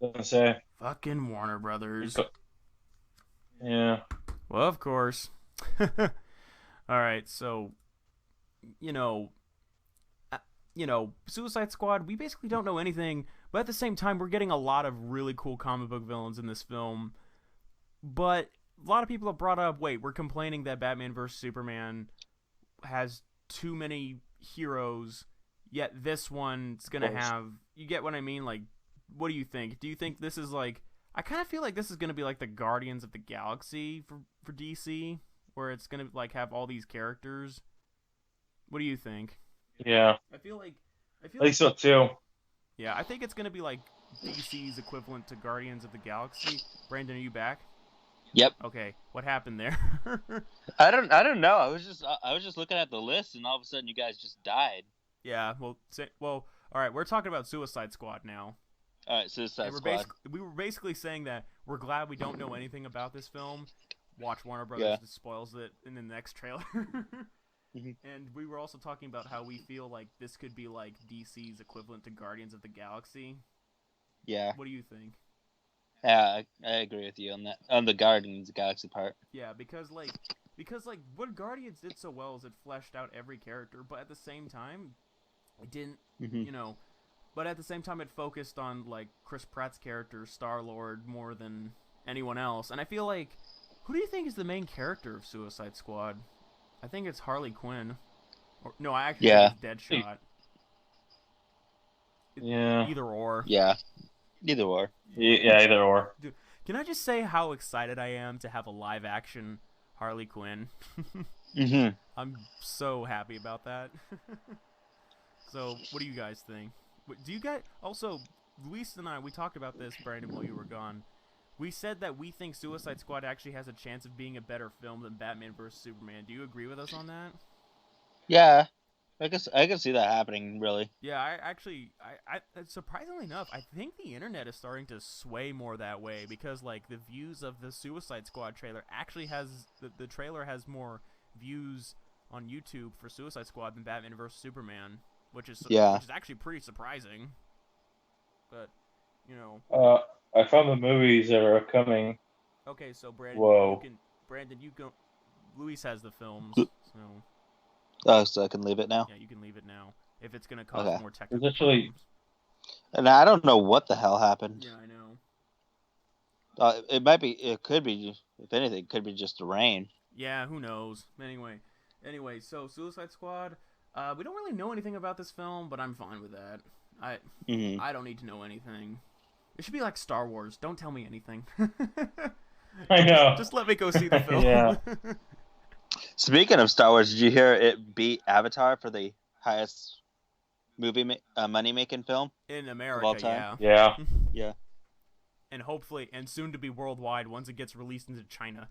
Doesn't say. Fucking Warner Brothers. Yeah. Well, of course. Alright, so, Suicide Squad, we basically don't know anything, but at the same time, we're getting a lot of really cool comic book villains in this film. But a lot of people have brought up, we're complaining that Batman vs. Superman has too many heroes, yet this one's gonna have... You get what I mean? Like, what do you think? Do you think this is like... I kind of feel like this is gonna be like the Guardians of the Galaxy for DC, where it's gonna like have all these characters. What do you think? Yeah. I feel like so too. Yeah, I think it's gonna be like DC's equivalent to Guardians of the Galaxy. Brandon, are you back? Yep. Okay, what happened there? I don't know. I was just looking at the list, and all of a sudden, you guys just died. Yeah. Well, all right. We're talking about Suicide Squad now. All right, Suicide Squad. We were basically saying that we're glad we don't know anything about this film. Watch Warner Brothers spoils it in the next trailer. And we were also talking about how we feel like this could be like DC's equivalent to Guardians of the Galaxy. Yeah. What do you think? Yeah, I agree with you on that. On the Guardians of the Galaxy part. Yeah, because what Guardians did so well is it fleshed out every character, but at the same time, it didn't, but at the same time it focused on like Chris Pratt's character, Star-Lord, more than anyone else. And I feel like, who do you think is the main character of Suicide Squad? I think it's Harley Quinn. No, I actually think it's Deadshot. Yeah. Either or. Yeah. Either or. Yeah, either or. Dude, can I just say how excited I am to have a live-action Harley Quinn? I'm so happy about that. So, what do you guys think? Do you guys... Also, Luis and I, we talked about this, Brandon, while you were gone. We said that we think Suicide Squad actually has a chance of being a better film than Batman vs. Superman. Do you agree with us on that? Yeah. I guess I can see that happening, really. Yeah, I surprisingly enough, I think the internet is starting to sway more that way because, like, the views of the Suicide Squad trailer actually has the trailer has more views on YouTube for Suicide Squad than Batman vs. Superman, which is actually pretty surprising. But I found the movies that are coming. Okay, so Brandon, you go. Luis has the films, so. Oh, so I can leave it now? Yeah, you can leave it now. If it's going to cause more technical problems. And I don't know what the hell happened. Yeah, I know. It could be, if anything, it could be just the rain. Yeah, who knows? Anyway, so Suicide Squad, we don't really know anything about this film, but I'm fine with that. I don't need to know anything. It should be like Star Wars. Don't tell me anything. I know. Just let me go see the film. Yeah. Speaking of Star Wars, did you hear it beat Avatar for the highest money-making film in America? Of all time? Yeah. Yeah. And hopefully, and soon to be worldwide once it gets released into China.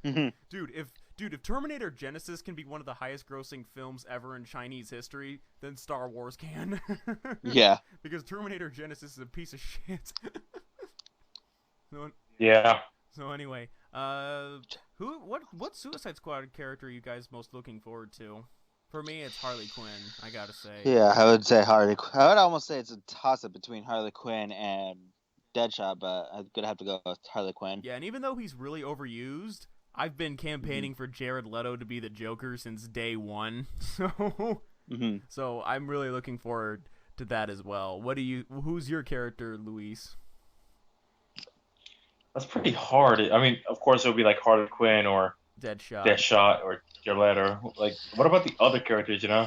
Dude, if Terminator Genesis can be one of the highest-grossing films ever in Chinese history, then Star Wars can. Yeah. Because Terminator Genesis is a piece of shit. Yeah. So anyway, What Suicide Squad character are you guys most looking forward to? For me, it's Harley Quinn. I gotta say. Yeah, I would say Harley. I would almost say it's a toss-up between Harley Quinn and Deadshot, but I'm gonna have to go with Harley Quinn. Yeah, and even though he's really overused, I've been campaigning for Jared Leto to be the Joker since day one. So I'm really looking forward to that as well. Who's your character, Luis? That's pretty hard. I mean, of course, it would be like Harley Quinn or Deadshot or Jared Leto. Like, what about the other characters? You know?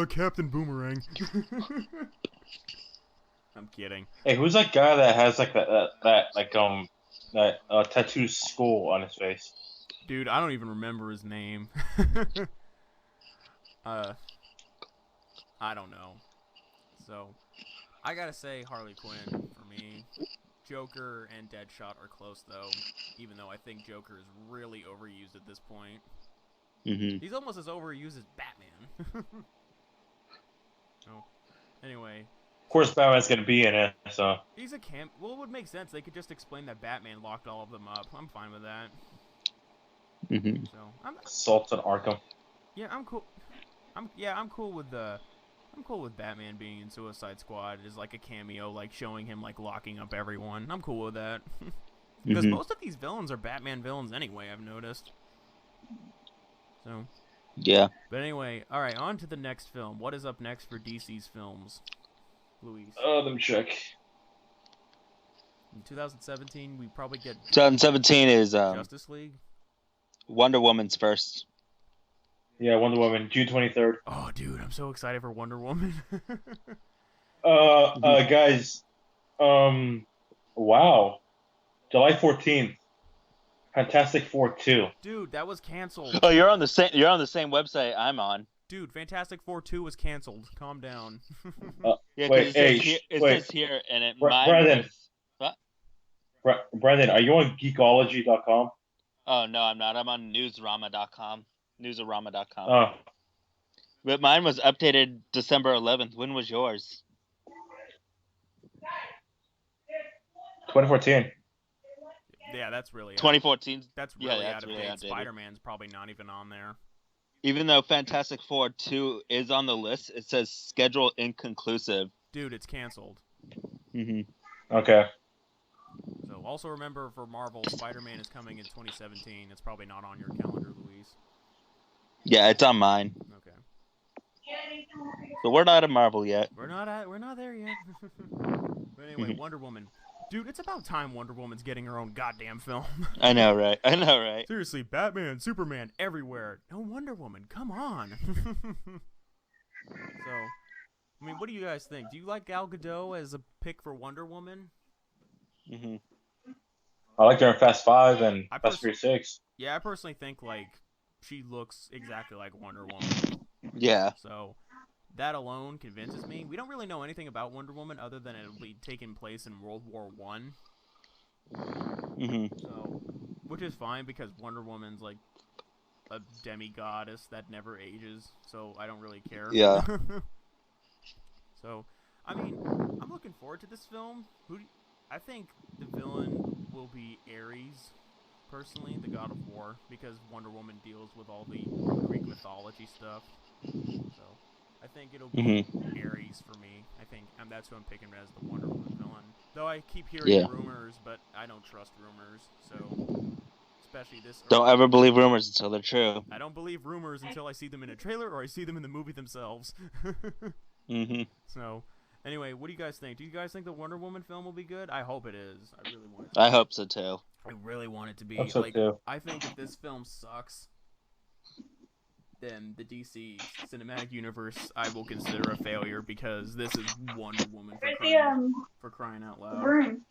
Captain Boomerang. I'm kidding. Hey, who's that guy that has like that tattoo skull on his face? Dude, I don't even remember his name. I don't know. So, I gotta say Harley Quinn for me. Joker and Deadshot are close though, even though I think Joker is really overused at this point. He's almost as overused as Batman. Anyway. Of course, Batman's gonna be in it, so. He's a camp. Well, it would make sense. They could just explain that Batman locked all of them up. I'm fine with that. So Assault on Arkham. Yeah, I'm cool. I'm cool with I'm cool with Batman being in Suicide Squad as like a cameo, like showing him like locking up everyone. I'm cool with that. Because most of these villains are Batman villains anyway, I've noticed. So. Yeah. But anyway, all right, on to the next film. What is up next for DC's films, Luis? Let me check. In 2017, we probably get. 2017 is Justice League. Wonder Woman's first. Yeah, Wonder Woman, June 23rd. Oh, dude, I'm so excited for Wonder Woman. Guys, wow, July 14th. Fantastic Four 2. Dude, that was canceled. Oh, you're on the same website I'm on. Dude, Fantastic Four 2 was canceled. Calm down. Yeah, wait, it says here, and it Brandon. What? Brandon, are you on geekology.com? Oh no, I'm not. I'm on newsrama.com. Newsarama.com. Oh. But mine was updated December 11th. When was yours? 2014. Yeah, that's really 2014. That's really out of really date. outdated. Spider-Man's probably not even on there. Even though Fantastic Four 2 is on the list, it says schedule inconclusive. Dude, it's canceled. Okay. So also remember for Marvel, Spider-Man is coming in 2017. It's probably not on your calendar, Luis. Yeah, it's on mine. Okay. But we're not at Marvel yet. We're not there yet. But anyway, Wonder Woman. Dude, it's about time Wonder Woman's getting her own goddamn film. I know, right? Seriously, Batman, Superman, everywhere. No Wonder Woman, come on. So, I mean, what do you guys think? Do you like Gal Gadot as a pick for Wonder Woman? I like her in Fast 5 and Fast Furious 6. Yeah, I personally think, like, she looks exactly like Wonder Woman. Yeah. So, that alone convinces me. We don't really know anything about Wonder Woman other than it'll be taking place in World War I. So, which is fine because Wonder Woman's like a demigoddess that never ages, so I don't really care. Yeah. So, I mean, I'm looking forward to this film. I think the villain will be Ares, personally, the god of war, because Wonder Woman deals with all the Greek mythology stuff. So, I think it'll be Ares for me. I think that's who I'm picking as the Wonder Woman villain. Though I keep hearing rumors, but I don't trust rumors. So, especially this. Don't ever believe rumors until they're true. I don't believe rumors until I see them in a trailer or I see them in the movie themselves. So, anyway, what do you guys think? Do you guys think the Wonder Woman film will be good? I hope it is. I really want it to be. I hope so too. I really want it to be. I hope so too. I think if this film sucks, then the DC cinematic universe I will consider a failure because this is Wonder Woman for crying out loud. Broom.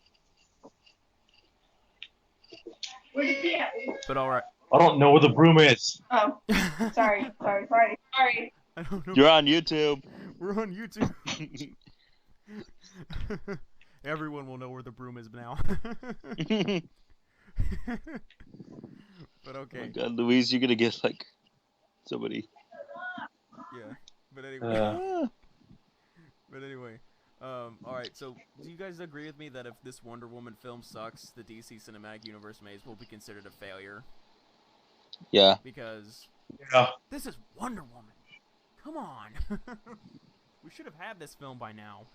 Where's the at? But alright. I don't know where the broom is. Oh, sorry. I don't know. You're on YouTube. We're on YouTube. Everyone will know where the broom is now. But okay. Oh God, Louise, you're gonna get like somebody. Yeah. But anyway. But anyway. Alright, so do you guys agree with me that if this Wonder Woman film sucks, the DC Cinematic Universe may as well be considered a failure? Yeah. Because this is Wonder Woman. Come on. We should have had this film by now.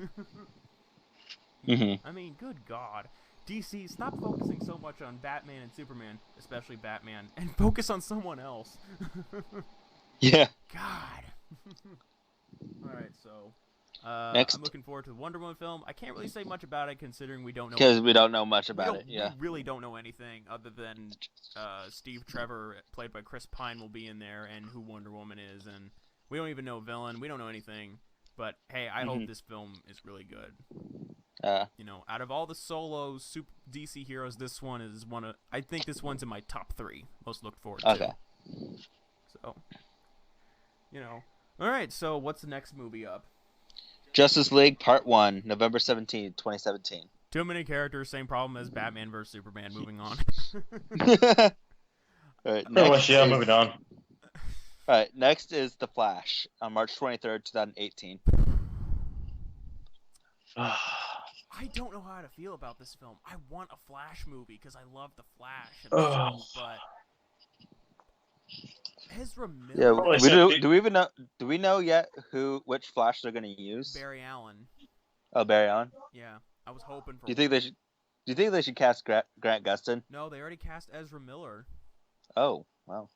Mm-hmm. I mean, good God. DC, stop focusing so much on Batman and Superman, especially Batman, and focus on someone else. Yeah. God. Alright, so... Next. I'm looking forward to the Wonder Woman film. I can't really say much about it considering we don't know... Because we don't know much about it, yeah. We really don't know anything other than Steve Trevor, played by Chris Pine, will be in there, and who Wonder Woman is, and we don't even know a villain. We don't know anything. But, hey, I hope this film is really good. You know, out of all the solo DC heroes, this one is one of... I think this one's in my top 3. Most looked forward to. Okay. So, you know. Alright, so what's the next movie up? Justice League Part 1, November 17th, 2017. Too many characters, same problem as Batman vs. Superman. Moving on. Alright, moving on. Alright, next is The Flash on March 23rd, 2018. I don't know how to feel about this film. I want a Flash movie because I love the Flash, but Ezra Miller. Yeah, do we know yet which Flash they're gonna use? Barry Allen. Oh, Barry Allen. Yeah, I was hoping for. Do you think they should cast Grant Gustin? No, they already cast Ezra Miller. Oh, wow.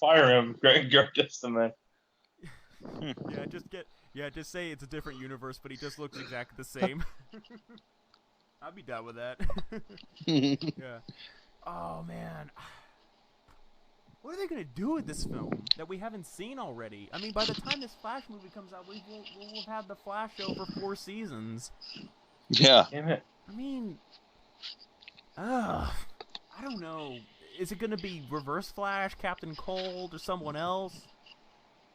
Fire him, Grant Gustin, man. Just say it's a different universe, but he just looks exactly the same. I'd be down with that. Yeah. Oh man. What are they gonna do with this film that we haven't seen already? I mean, by the time this Flash movie comes out, we'll have had the Flash show for 4 seasons. Yeah. Damn it. I mean, I don't know. Is it gonna be Reverse Flash, Captain Cold, or someone else?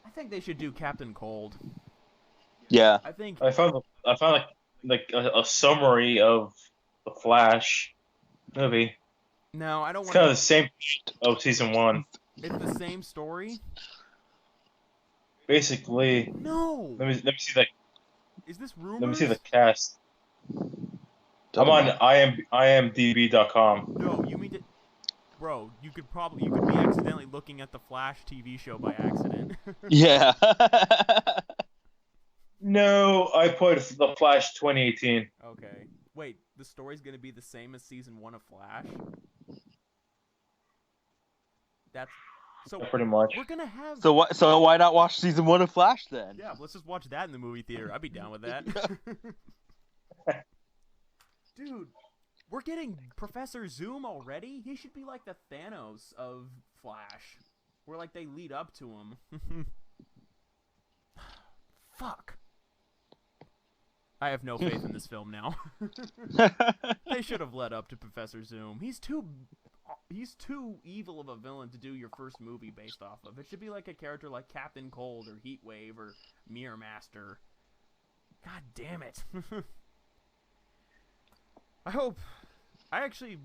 I think they should do Captain Cold. Yeah. I found like a summary of the Flash movie. No, I don't want. It's kind of the same of season 1. It's the same story. Basically. No. Let me see that. Is this rumors? Let me see the cast. I'm on imdb.com. No, you mean to... Bro, you could be accidentally looking at the Flash TV show by accident. Yeah. No, I put the Flash 2018. Okay. Wait, the story's gonna be the same as season 1 of Flash? That's... So pretty much. We're gonna have... So why not watch season 1 of Flash then? Yeah, let's just watch that in the movie theater. I'd be down with that. Dude, we're getting Professor Zoom already? He should be like the Thanos of Flash. Where, like, they lead up to him. Fuck. I have no faith in this film now. They should have led up to Professor Zoom. He's too evil of a villain to do your first movie based off of. It should be like a character like Captain Cold or Heatwave or Mirror Master. God damn it. I actually,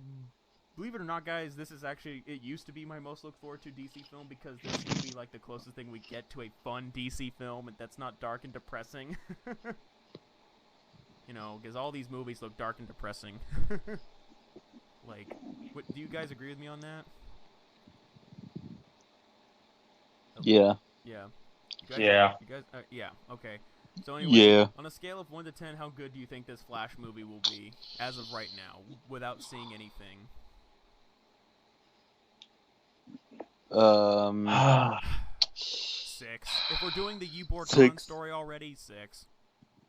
believe it or not, guys, it used to be my most looked forward to DC film because this would be like the closest thing we get to a fun DC film and that's not dark and depressing. You know, because all these movies look dark and depressing. Like, do you guys agree with me on that? Yeah. Yeah. Yeah. You guys, yeah, okay. So anyway, yeah. On a scale of 1 to 10, how good do you think this Flash movie will be as of right now, without seeing anything? 6. If we're doing the Ybor Khan story already, 6.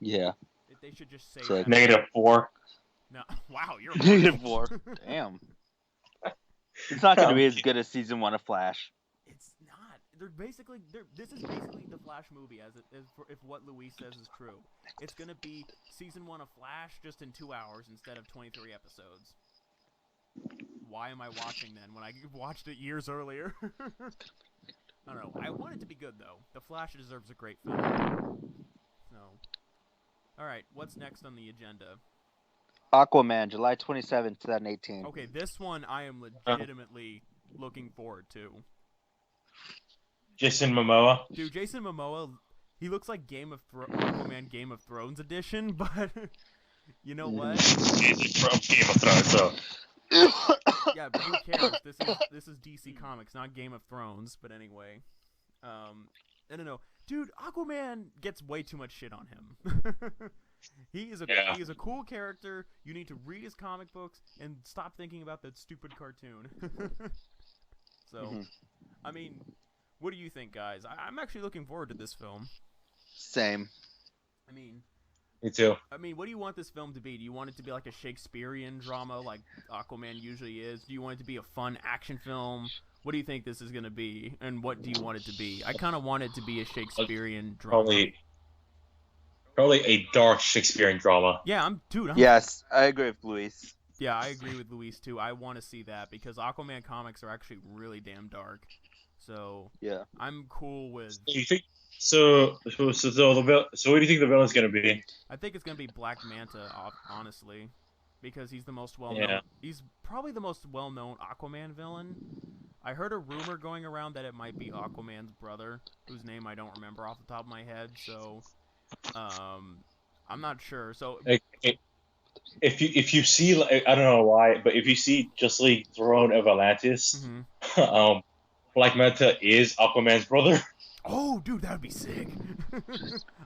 Yeah. They should just say Six. that. -4. No, wow, you're -4. Damn. It's not going to be as good as season 1 of Flash. It's not. This is basically the Flash movie, if what Luis says is true. It's gonna be season 1 of Flash just in 2 hours instead of 23 episodes. Why am I watching then when I watched it years earlier? I don't know. I want it to be good though. The Flash deserves a great film. So, all right. What's next on the agenda? Aquaman, July 27, 2018. Okay, this one I am legitimately looking forward to. Jason Momoa. Dude, Jason Momoa, He looks like Aquaman Game of Thrones edition, but you know what? From Game of Thrones, so. Yeah, but who cares? This is DC Comics, not Game of Thrones. But anyway, I don't know, dude. Aquaman gets way too much shit on him. He is a cool character. You need to read his comic books and stop thinking about that stupid cartoon. So, I mean, what do you think, guys? I'm actually looking forward to this film. Same. I mean, me too. I mean, what do you want this film to be? Do you want it to be like a Shakespearean drama like Aquaman usually is? Do you want it to be a fun action film? What do you think this is going to be? And what do you want it to be? I kind of want it to be a Shakespearean drama. Probably a dark Shakespearean drama. Yeah, Yes, I agree with Luis. Yeah, I agree with Luis too. I want to see that because Aquaman comics are actually really damn dark. So yeah, I'm cool with. You think so? What do you think the villain's gonna be? I think it's gonna be Black Manta, honestly, because he's the most well-known. Yeah. He's probably the most well-known Aquaman villain. I heard a rumor going around that it might be Aquaman's brother, whose name I don't remember off the top of my head. So, I'm not sure. So. If you see, I don't know why, but if you see Justice League Throne of Atlantis, Black Manta is Aquaman's brother. Oh, dude, that would be sick.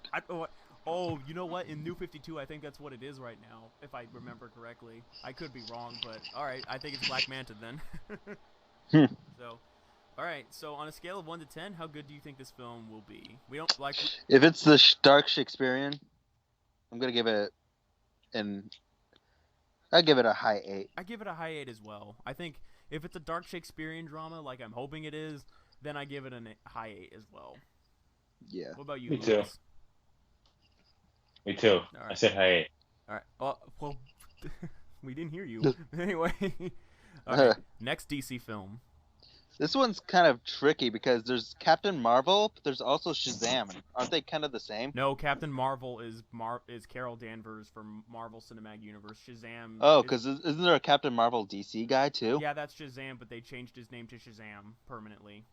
You know what? In New 52, I think that's what it is right now, if I remember correctly. I could be wrong, but all right, I think it's Black Manta then. So, all right. So, on a scale of 1 to 10, how good do you think this film will be? We don't like. If it's the dark Shakespearean, I'm gonna give it I give it a high 8. I give it a high 8 as well. I think if it's a dark Shakespearean drama, like I'm hoping it is, then I give it a high 8 as well. Yeah. What about you? Me too. Me too. Right. I said high 8. All right. Well, we didn't hear you. Anyway. All right. Next DC film. This one's kind of tricky because there's Captain Marvel, but there's also Shazam. Aren't they kind of the same? No, Captain Marvel is Carol Danvers from Marvel Cinematic Universe. Shazam. Oh, because isn't there a Captain Marvel DC guy too? Yeah, that's Shazam, but they changed his name to Shazam permanently.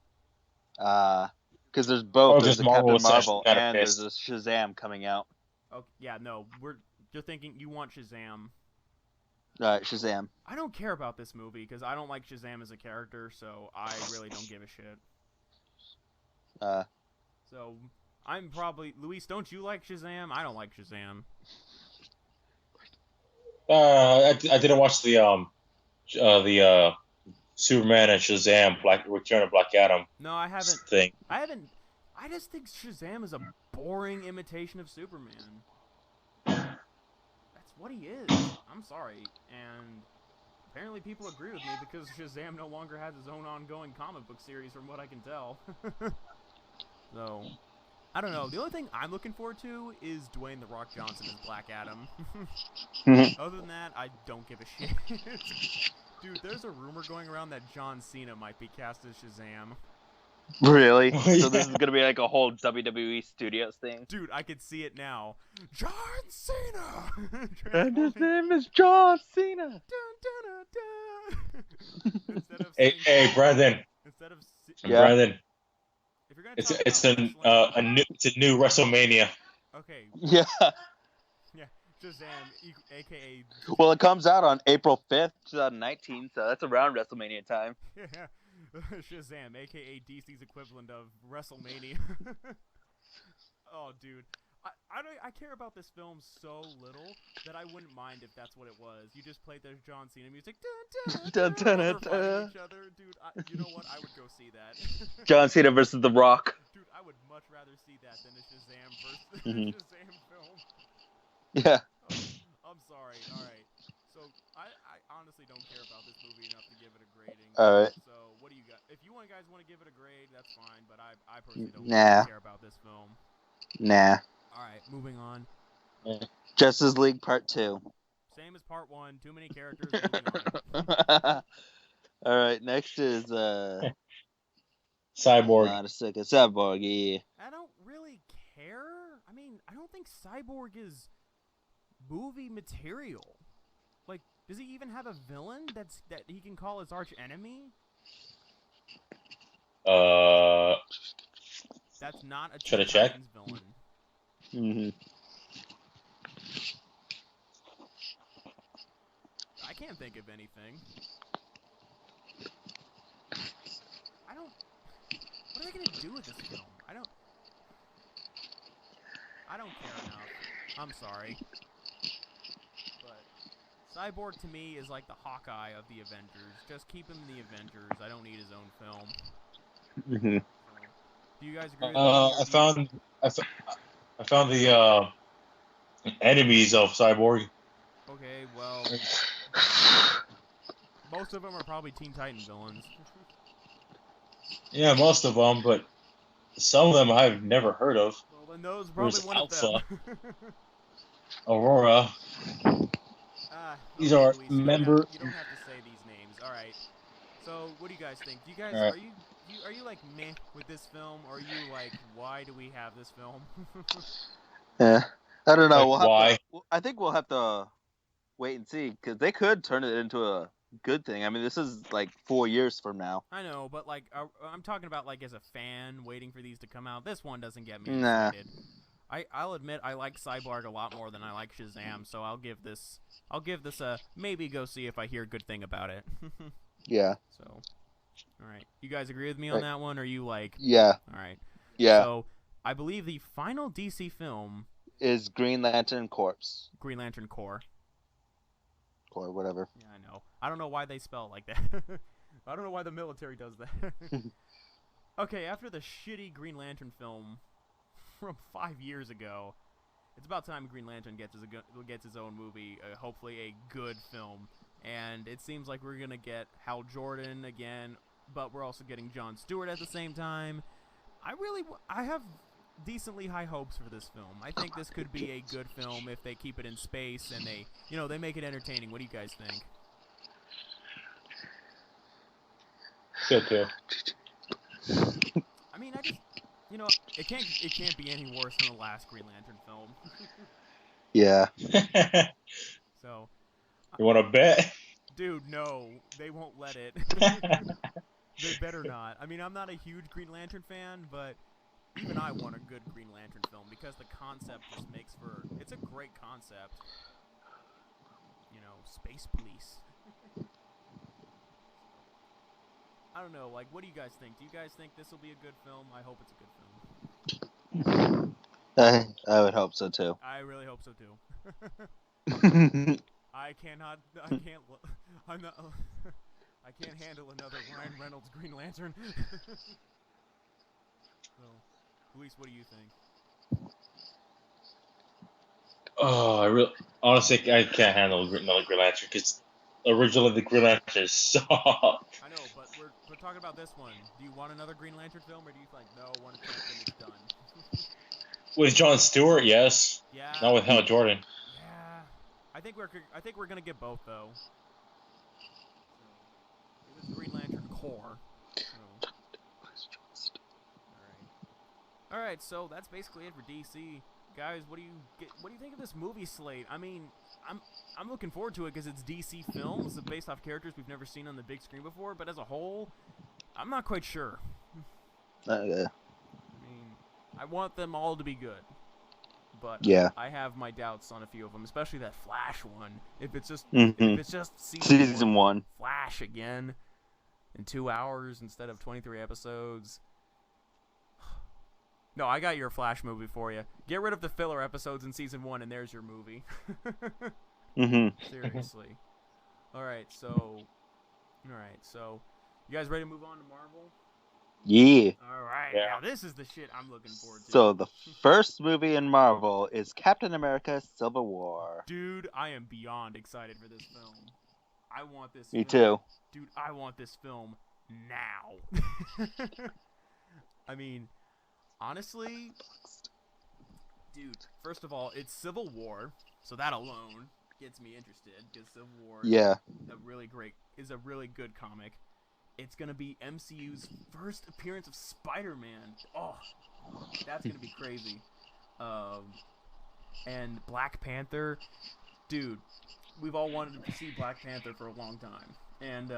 Because there's both. There's a Captain Marvel and there's a Shazam coming out. Oh yeah, no, you're thinking you want Shazam. Shazam. I don't care about this movie because I don't like Shazam as a character, so I really don't give a shit. So I'm probably Luis. Don't you like Shazam? I don't like Shazam. I didn't watch the Superman and Shazam Return of Black Adam. No, I haven't. Thing. I haven't. I just think Shazam is a boring imitation of Superman. That's what he is. I'm sorry, and apparently people agree with me because Shazam no longer has his own ongoing comic book series, from what I can tell. So, I don't know. The only thing I'm looking forward to is Dwayne "The Rock" Johnson as Black Adam. Other than that, I don't give a shit. Dude, there's a rumor going around that John Cena might be cast as Shazam. Really? So this is gonna be like a whole WWE Studios thing? Dude, I could see it now. John Cena! And his name is John Cena! Hey, Brandon. Instead of... Brandon. If you're gonna it's a new WrestleMania. Okay. Yeah. Yeah, Shazam, a.k.a. Well, it comes out on April 5th, 2019, so that's around WrestleMania time. Yeah. Shazam, a.k.a. DC's equivalent of WrestleMania. Oh, dude. I care about this film so little that I wouldn't mind if that's what it was. You just played the John Cena music. Dun, dun, dun, dun, each other. Dude, you know what? I would go see that. John Cena versus The Rock. Dude, I would much rather see that than a Shazam versus Shazam film. Yeah. I'm sorry. All right. So, I honestly don't care about this movie enough to give it a grading. All right. So, what do you got? If you guys want to give it a grade, that's fine, but I personally don't really care about this film. Nah. All right, moving on. Justice League Part 2. Same as Part 1. Too many characters. Moving All right, next is Cyborg. Not a second. Cyborg, yeah. I don't really care. I mean, I don't think Cyborg is movie material. Like, does he even have a villain that he can call his arch enemy? That's not a Teen Titans villain. Mm-hmm. I can't think of anything. What are they gonna do with this film? I don't care enough. I'm sorry. But Cyborg to me is like the Hawkeye of the Avengers. Just keep him in the Avengers. I don't need his own film. Mm-hmm. So, do you guys agree with me? I found the enemies of Cyborg. Okay, well, most of them are probably Teen Titan villains. Yeah, most of them, but some of them I've never heard of. Well, then those are probably There's one Alpha, of them. Aurora. These Okay, are Luis, member. you don't have to say these names. All right. So, what do you guys think? Do you guys Right. are you like meh with this film, or are you like, why do we have this film? Yeah, I don't know. Like, why? I think we'll have to wait and see, because they could turn it into a good thing. I mean, this is like 4 years from now. I know, but like, I'm talking about like as a fan waiting for these to come out. This one doesn't get me Nah. excited. I'll admit I like Cyborg a lot more than I like Shazam, so I'll give this a maybe go see if I hear a good thing about it. Yeah. So, all right, you guys agree with me on that one? Or are you like, yeah, all right, yeah, So, I believe the final DC film is Green Lantern Corps, Green Lantern Corps. or whatever. Yeah, I know. I don't know why they spell it like that. I don't know why the military does that. Okay, after the shitty Green Lantern film from 5 years ago, it's about time Green Lantern gets his own movie, hopefully a good film. And it seems like we're going to get Hal Jordan again, but we're also getting Jon Stewart at the same time. I have decently high hopes for this film. I think this could be a good film if they keep it in space and they make it entertaining. What do you guys think? Good too. I mean, it can't be any worse than the last Green Lantern film. Yeah. So, You want to bet? dude, no, they won't let it. They better not. I mean, I'm not a huge Green Lantern fan, but even I want a good Green Lantern film because the concept just makes for... It's a great concept. Space police. I don't know, like, what do you guys think? Do you guys think this will be a good film? I hope it's a good film. I would hope so too. I really hope so too. I can't handle another Ryan Reynolds Green Lantern. So, Luis, what do you think? Oh, honestly, I can't handle another Green Lantern because originally the Green Lantern sucked. I know, but we're talking about this one. Do you want another Green Lantern film, or do you like no, one attempt and it's done? With Jon Stewart, yes. Yeah. Not with Hal Jordan. Yeah. I think we're gonna get both though. So, it was Green Lantern Corps. So. All right. So that's basically it for DC. Guys, what do you think of this movie slate? I mean, I'm looking forward to it because it's DC films based off characters we've never seen on the big screen before. But as a whole, I'm not quite sure. Okay. I mean, I want them all to be good, but yeah, I have my doubts on a few of them, especially that Flash one. If it's just season one Flash again in 2 hours instead of 23 episodes. No, I got your Flash movie for you. Get rid of the filler episodes in season 1, and there's your movie. Seriously. All right, so you guys ready to move on to Marvel? Yeah. All right. Yeah. Now this is the shit I'm looking forward to. So the first movie in Marvel is Captain America: Civil War. Dude, I am beyond excited for this film. I want this. Me too. Dude, I want this film now. I mean, honestly, dude, first of all, it's Civil War, so that alone gets me interested because Civil War is a really good comic. It's going to be MCU's first appearance of Spider-Man. Oh, that's going to be crazy. And Black Panther, dude, we've all wanted to see Black Panther for a long time. And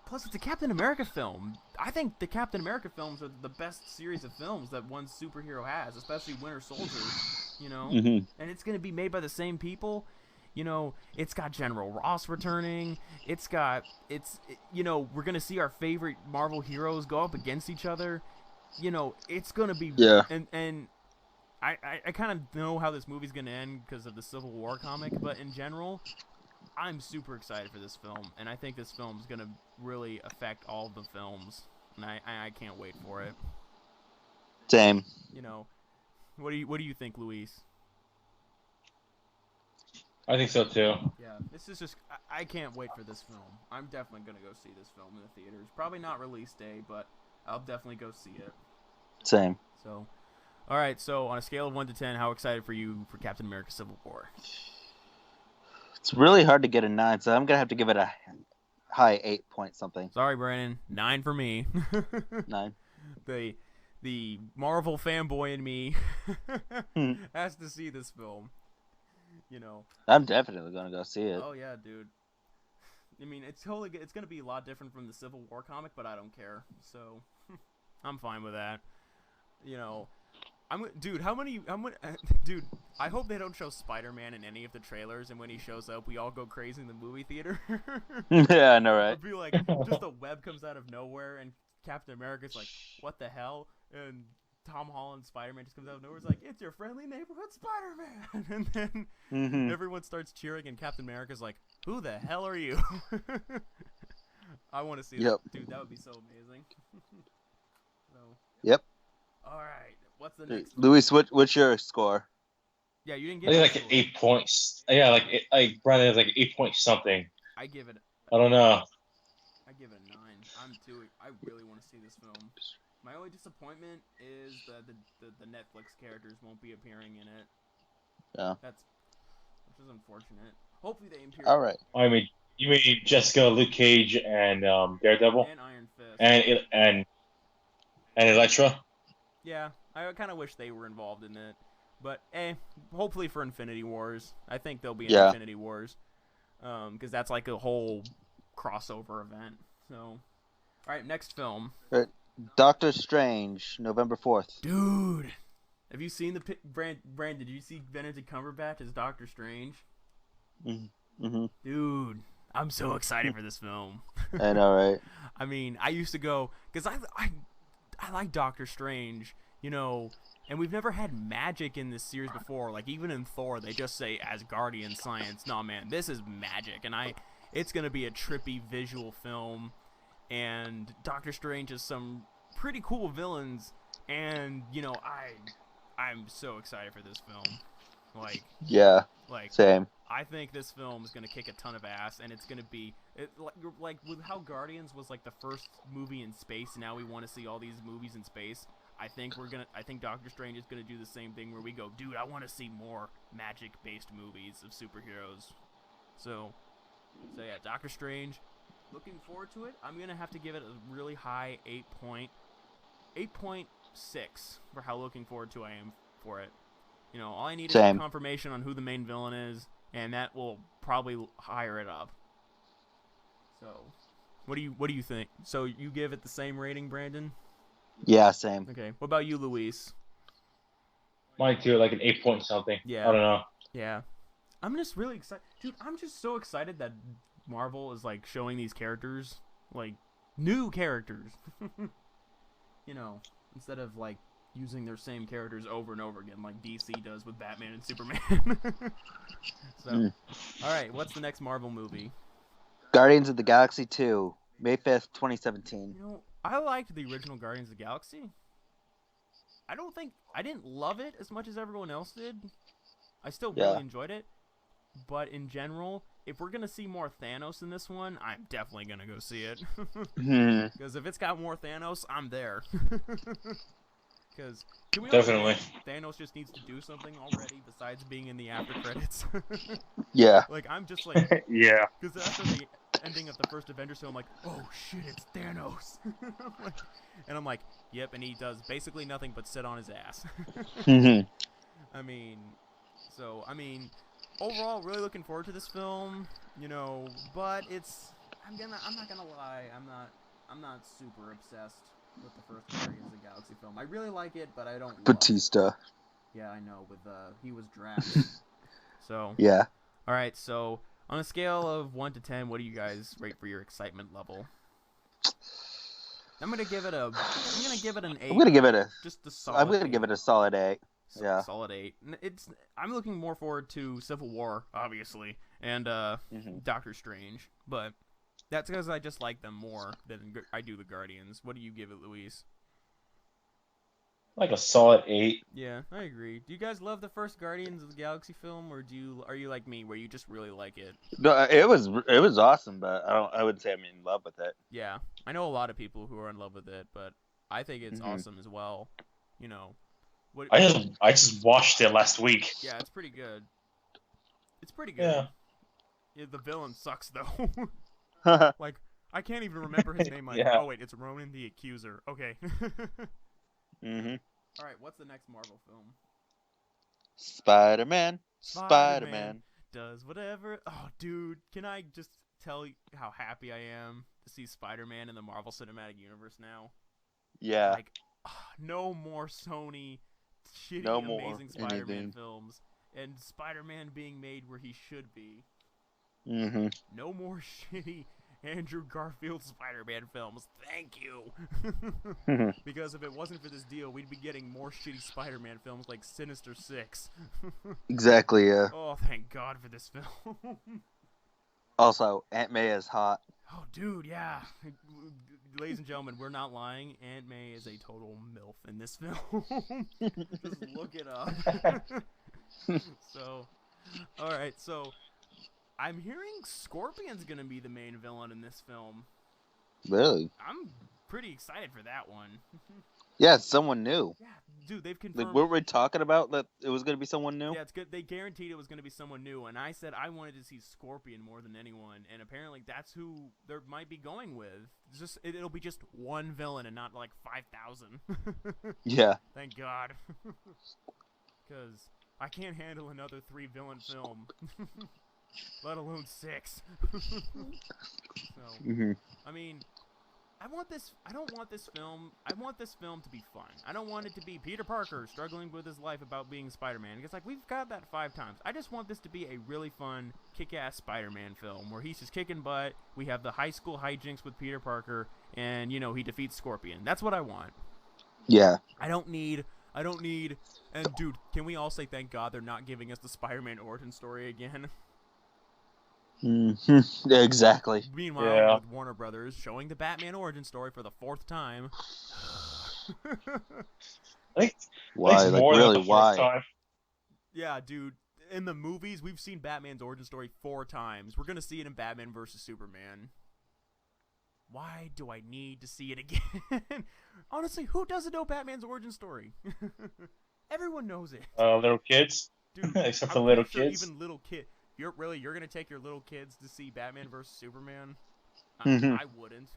plus it's a Captain America film. I think the Captain America films are the best series of films that one superhero has, especially Winter Soldier, you know? Mm-hmm. And it's going to be made by the same people. You know, it's got General Ross returning. It's, you know, we're going to see our favorite Marvel heroes go up against each other. You know, it's going to be... Yeah. And I kind of know how this movie's going to end because of the Civil War comic, but in general, I'm super excited for this film, and I think this film is going to really affect all the films, and I can't wait for it. Same. You know, what do you think, Luis? I think so too. Yeah, this is just I can't wait for this film. I'm definitely going to go see this film in the theaters. Probably not release day, but I'll definitely go see it. Same. So, all right, so on a scale of 1 to 10, how excited for you for Captain America Civil War? It's really hard to get a 9, so I'm going to have to give it a high 8 point something. Sorry, Brandon. 9 for me. 9. The Marvel fanboy in me has to see this film. You know. I'm definitely going to go see it. Oh, yeah, dude. I mean, it's going to be a lot different from the Civil War comic, but I don't care. So, I'm fine with that. You know, dude, dude, I hope they don't show Spider-Man in any of the trailers, and when he shows up, we all go crazy in the movie theater. Yeah, I know, right? It'd be like, just a web comes out of nowhere, and Captain America's like, what the hell? And Tom Holland Spider-Man just comes out of nowhere. It's like, it's your friendly neighborhood Spider-Man! And then everyone starts cheering, and Captain America's like, who the hell are you? I want to see that. Dude, that would be so amazing. So. Yep. All right. What's the next? Luis, what's your score? Yeah, you didn't get. I think like 8 points. Yeah, like Brandon has like 8 point something. I give it. I don't know. I give it a 9. I really want to see this film. My only disappointment is that the Netflix characters won't be appearing in it. Yeah. Which is unfortunate. Hopefully they appear. All right. I mean, you mean Jessica, Luke Cage, and Daredevil, and Iron Fist, and Elektra. Yeah, I kind of wish they were involved in it, but hopefully for Infinity Wars. I think they'll be in Infinity Wars, because that's like a whole crossover event. So, all right, next film. Dr. Strange, November 4th. Dude, have you seen the Brand? Did you see Benedict Cumberbatch as Dr. Strange? Mm-hmm. Dude, I'm so excited for this film. I know, right? I mean, I used to go because I like Doctor Strange, you know, and we've never had magic in this series before. Like, even in Thor, they just say Asgardian science. Nah, man, this is magic, and it's gonna be a trippy visual film, and Doctor Strange has some pretty cool villains, and, you know, I'm so excited for this film. Like, yeah, like, same. I think this film is gonna kick a ton of ass, and it's gonna be like with how Guardians was like the first movie in space. And now we want to see all these movies in space. I think Doctor Strange is gonna do the same thing where we go, dude, I want to see more magic-based movies of superheroes. So yeah, Doctor Strange. Looking forward to it. I'm gonna have to give it a really high 8.6 for how looking forward to I am for it. You know, all I need is confirmation on who the main villain is, and that will probably higher it up. So, what do you think? So you give it the same rating, Brandon? Yeah, same. Okay. What about you, Luis? Mine too, like an 8 point something. Yeah. I don't know. Yeah. I'm just really excited. Dude, I'm just so excited that Marvel is like showing these characters, like new characters. You know, instead of like using their same characters over and over again like DC does with Batman and Superman. So, all right, what's the next Marvel movie? Guardians of the Galaxy 2, May 5th, 2017. You know, I liked the original Guardians of the Galaxy. I didn't love it as much as everyone else did. I still really enjoyed it. But in general, if we're going to see more Thanos in this one, I'm definitely going to go see it. Because if it's got more Thanos, I'm there. Because definitely Thanos just needs to do something already besides being in the after credits. Yeah. Like, I'm just like, yeah. Because after the ending of the first Avengers film, I'm like, oh shit, it's Thanos. And I'm like, yep, and he does basically nothing but sit on his ass. I mean, overall, really looking forward to this film, you know, but it's I'm not gonna lie. I'm not super obsessed with the first Guardians of the Galaxy film. I really like it, but I don't love Batista. it. Yeah, I know. He was Drax. So yeah. All right. So on a scale of 1 to 10, what do you guys rate for your excitement level? I'm gonna give it an 8. I'm gonna give it a. Just a solid. I'm gonna give it a solid 8. Yeah. Solid 8. I'm looking more forward to Civil War, obviously, and Dr. Strange, but that's because I just like them more than I do the Guardians. What do you give it, Luis? Like a solid 8. Yeah, I agree. Do you guys love the first Guardians of the Galaxy film, or are you like me, where you just really like it? No, it was awesome, but I wouldn't say I'm in love with it. Yeah, I know a lot of people who are in love with it, but I think it's awesome as well. You know, I just watched it last week. Yeah, it's pretty good. It's pretty good. Yeah, the villain sucks though. Like, I can't even remember his name. Like, oh wait, it's Ronan the Accuser. Okay. All right, what's the next Marvel film? Spider-Man. Spider-Man does whatever. Oh, dude, can I just tell you how happy I am to see Spider-Man in the Marvel Cinematic Universe now? Yeah. Like, no more Sony shitty Amazing Spider-Man films, and Spider-Man being made where he should be. No more shitty Andrew Garfield Spider-Man films. Thank you. Because if it wasn't for this deal, we'd be getting more shitty Spider-Man films like Sinister Six. Exactly, yeah. Oh, thank God for this film. Also, Aunt May is hot. Oh, dude, yeah. Ladies and gentlemen, we're not lying. Aunt May is a total MILF in this film. Just look it up. So, alright, so I'm hearing Scorpion's gonna be the main villain in this film. Really? I'm pretty excited for that one. Yeah, it's someone new. Yeah, dude, they've confirmed. Like, weren't we talking about that it was gonna be someone new? Yeah, it's good. They guaranteed it was gonna be someone new, and I said I wanted to see Scorpion more than anyone, and apparently that's who they might be going with. It'll be just one villain and not like 5,000. Yeah. Thank God. Because I can't handle another 3-villain film. Let alone 6. So, I mean, I want this film to be fun. I don't want it to be Peter Parker struggling with his life about being Spider-Man. Because, like, we've got that 5 times. I just want this to be a really fun, kick-ass Spider-Man film where he's just kicking butt. We have the high school hijinks with Peter Parker, and, you know, he defeats Scorpion. That's what I want. Yeah. I don't need, and dude, can we all say thank God they're not giving us the Spider-Man origin story again? Exactly. Meanwhile, with Warner Brothers showing the Batman origin story for the 4th time. Why? Like, really, why? Time. Yeah, dude. In the movies, we've seen Batman's origin story 4 times. We're gonna see it in Batman vs. Superman. Why do I need to see it again? Honestly, who doesn't know Batman's origin story? Everyone knows it. Little kids. Dude, except for little kids. Even little kids. You're gonna take your little kids to see Batman vs. Superman? I wouldn't.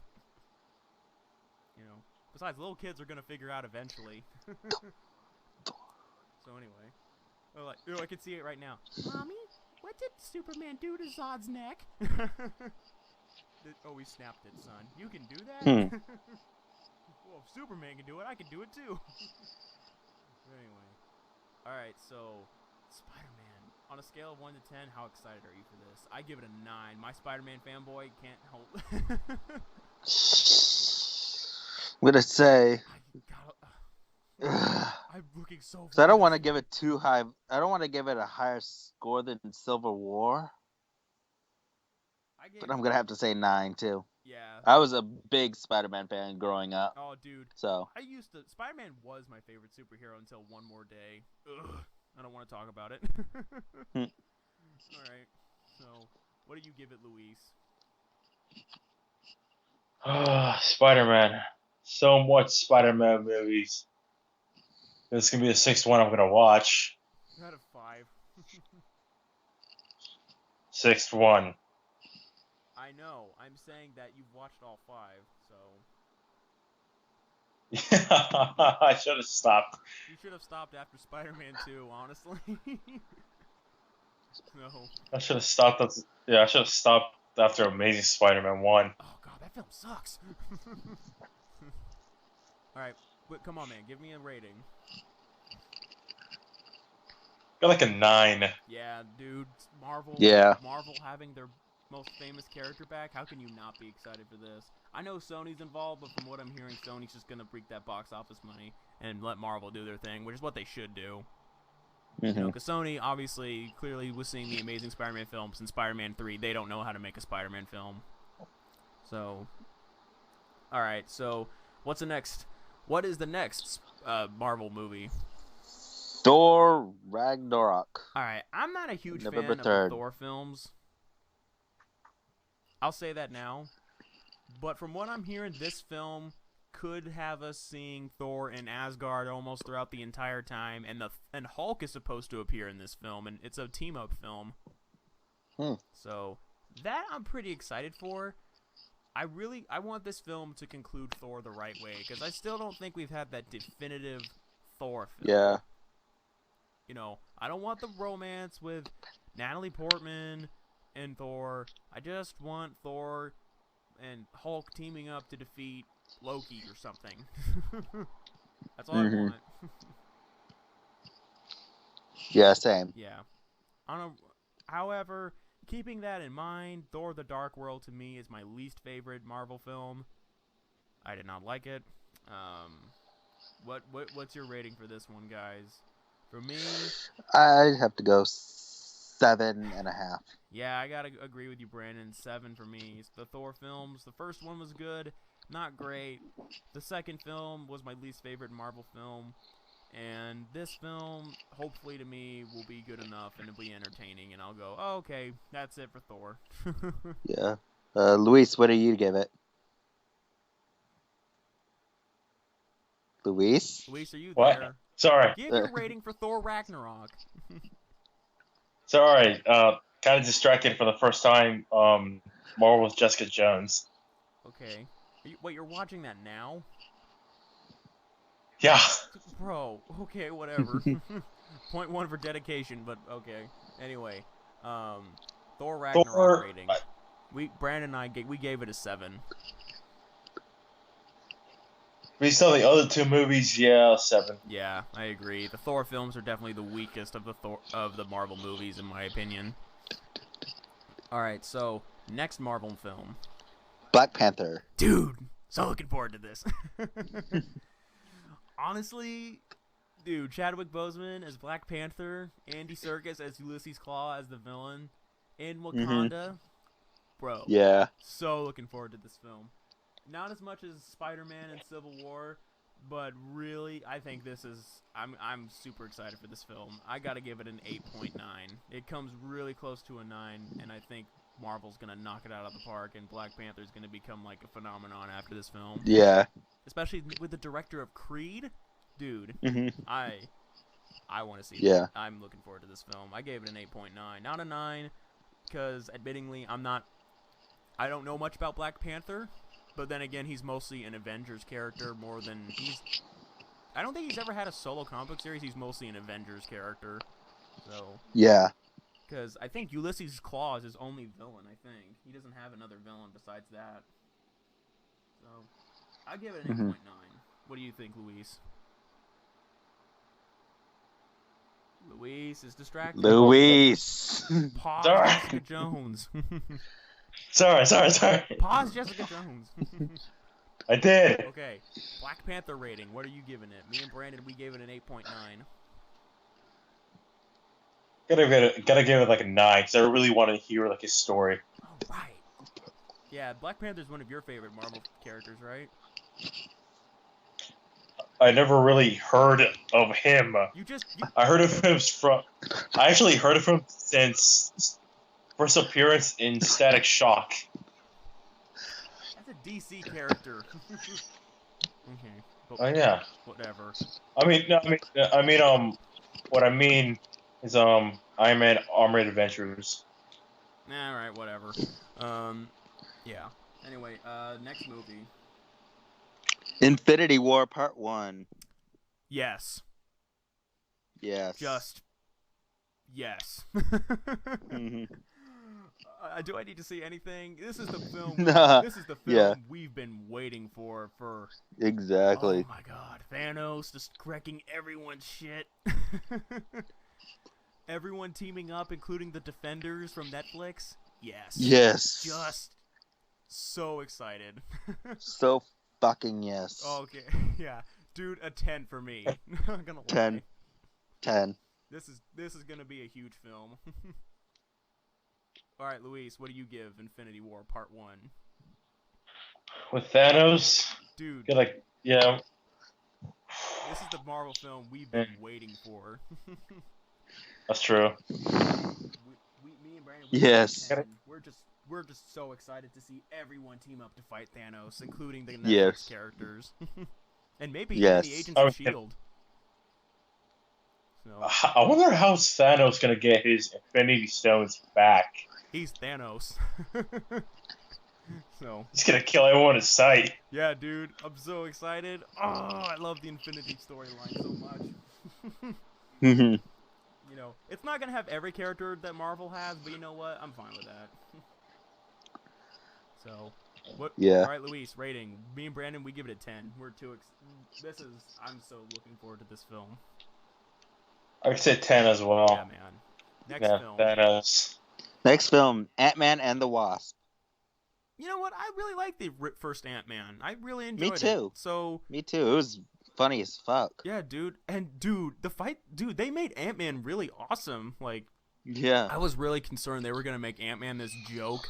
You know. Besides, little kids are gonna figure out eventually. So anyway, I can see it right now. Mommy, what did Superman do to Zod's neck? Oh, he snapped it, son. You can do that? Well, if Superman can do it, I can do it too. Anyway. Alright, so Spider-Man. On a scale of 1 to 10, how excited are you for this? I give it a 9. My Spider-Man fanboy can't help. I'm gonna say. I'm looking so. So I don't want to give it too high. I don't want to give it a higher score than Civil War. But I'm gonna have to say 9 too. Yeah. I was a big Spider-Man fan growing up. Oh, dude. So. Spider-Man was my favorite superhero until One More Day. Ugh. I don't want to talk about it. Alright. So, what do you give it, Luis? Spider-Man. So much Spider-Man movies. This is going to be the 6th one I'm going to watch. Out of 5. 6th one. I know. I'm saying that you've watched all 5, so... Yeah, I should have stopped. You should have stopped after Spider-Man 2, honestly. No. I should have stopped. I should have stopped after Amazing Spider-Man 1. Oh god, that film sucks. All right, but come on, man, give me a rating. Got like a 9. Yeah, dude, Marvel. Yeah. Marvel having their most famous character back. How can you not be excited for this? I know Sony's involved, but from what I'm hearing, Sony's just gonna break that box office money and let Marvel do their thing, which is what they should do. You know, because Sony obviously clearly was seeing the Amazing Spider-Man films and Spider-Man 3. They don't know how to make a Spider-Man film. So, all right. So, what's the next? What is the next Marvel movie? Thor Ragnarok. All right, I'm not a huge November fan 3rd. of the Thor films. I'll say that now. But from what I'm hearing, this film could have us seeing Thor in Asgard almost throughout the entire time, and Hulk is supposed to appear in this film, and it's a team-up film. So that I'm pretty excited for. I want this film to conclude Thor the right way, because I still don't think we've had that definitive Thor film. Yeah. You know, I don't want the romance with Natalie Portman and Thor. I just want Thor and Hulk teaming up to defeat Loki or something. That's all I want. Yeah, same. Yeah. However, keeping that in mind, Thor: The Dark World to me is my least favorite Marvel film. I did not like it. What's your rating for this one, guys? For me, I'd have to go 7.5. Yeah, I gotta agree with you, Brandon. 7 for me. It's the Thor films. The first one was good, not great. The second film was my least favorite Marvel film. And this film, hopefully to me, will be good enough and it'll be entertaining. And I'll go, oh, okay, that's it for Thor. Yeah. Luis, what do you give it? Luis? Luis, are you What? there? Sorry. Give your rating for Thor Ragnarok. Sorry. Kind of distracted for the first time. Marvel's Jessica Jones. Okay. You're watching that now? Yeah. Bro, okay, whatever. Point 1 for dedication, but okay. Anyway, Thor Ragnarok rating. Brandon and I gave it a 7. Based on the other 2 movies, yeah, 7. Yeah, I agree. The Thor films are definitely the weakest of the Marvel movies, in my opinion. All right, so next Marvel film. Black Panther. Dude, so looking forward to this. Honestly, dude, Chadwick Boseman as Black Panther, Andy Serkis as Ulysses Klaue as the villain, in Wakanda. Bro. Yeah. So looking forward to this film. Not as much as Spider-Man and Civil War, but really, I think this is... I'm super excited for this film. I gotta give it an 8.9. It comes really close to a 9, and I think Marvel's gonna knock it out of the park, and Black Panther's gonna become like a phenomenon after this film. Yeah. Especially with the director of Creed. Dude, I want to see that. I'm looking forward to this film. I gave it an 8.9. Not a 9, because admittingly, I don't know much about Black Panther. But then again, he's mostly an Avengers character more than I don't think he's ever had a solo comic book series. He's mostly an Avengers character. So. Yeah. Because I think Ulysses Klaue is his only villain, I think. He doesn't have another villain besides that. So, I give it an 8.9. What do you think, Luis? Luis is distracted. Luis! Pause Sorry. Jessica Jones. Sorry. Pause Jessica Jones. I did. Okay, Black Panther rating. What are you giving it? Me and Brandon, we gave it an 8.9. Gotta give it like a 9, because I really want to hear like his story. Oh, right. Yeah, Black Panther's one of your favorite Marvel characters, right? I never really heard of him. I heard of him I actually heard of him since first appearance in Static Shock. That's a DC character. Okay. Oh yeah. Whatever. What I mean is Iron Man Armored Adventures. Alright, whatever. Yeah. Anyway, next movie. Infinity War Part 1. Yes. Yes. Just yes. Do I need to see anything? This is the film. Nah. This is the film Yeah. we've been waiting for. Exactly. Oh my God, Thanos just wrecking everyone's shit. Everyone teaming up, including the Defenders from Netflix. Yes. Yes. Just so excited. So fucking yes. Okay, yeah, dude, a 10 for me. Not gonna lie. 10. 10. This is gonna be a huge film. All right, Luis, what do you give Infinity War Part 1? With Thanos, Dude, yeah. this is the Marvel film we've been waiting for. That's true. Me and Brandon. Yes. We're just so excited to see everyone team up to fight Thanos, including the Netflix Yes. characters, and maybe Yes. even the Agents of Shield. So, I wonder how Thanos gonna get his Infinity Stones back. he's Thanos. So He's gonna kill everyone in sight. yeah, dude, I'm so excited. Oh, I love the Infinity storyline so much. Mhm. You know, it's not gonna have every character that Marvel has, but you know what? I'm fine with that. So, what? Yeah. All right, Luis, rating. Me and Brandon, we give it a 10. We're too. I'm so looking forward to this film. I would say 10 as well. Yeah, man. Next film. Thanos. Next film, Ant-Man and the Wasp. You know what? I really liked the first Ant-Man. I really enjoyed Me too. it. So Me too. It was funny as fuck. yeah, dude. And dude, the fight, dude, they made Ant-Man really awesome. Like, Yeah. I was really concerned they were gonna make Ant-Man this joke,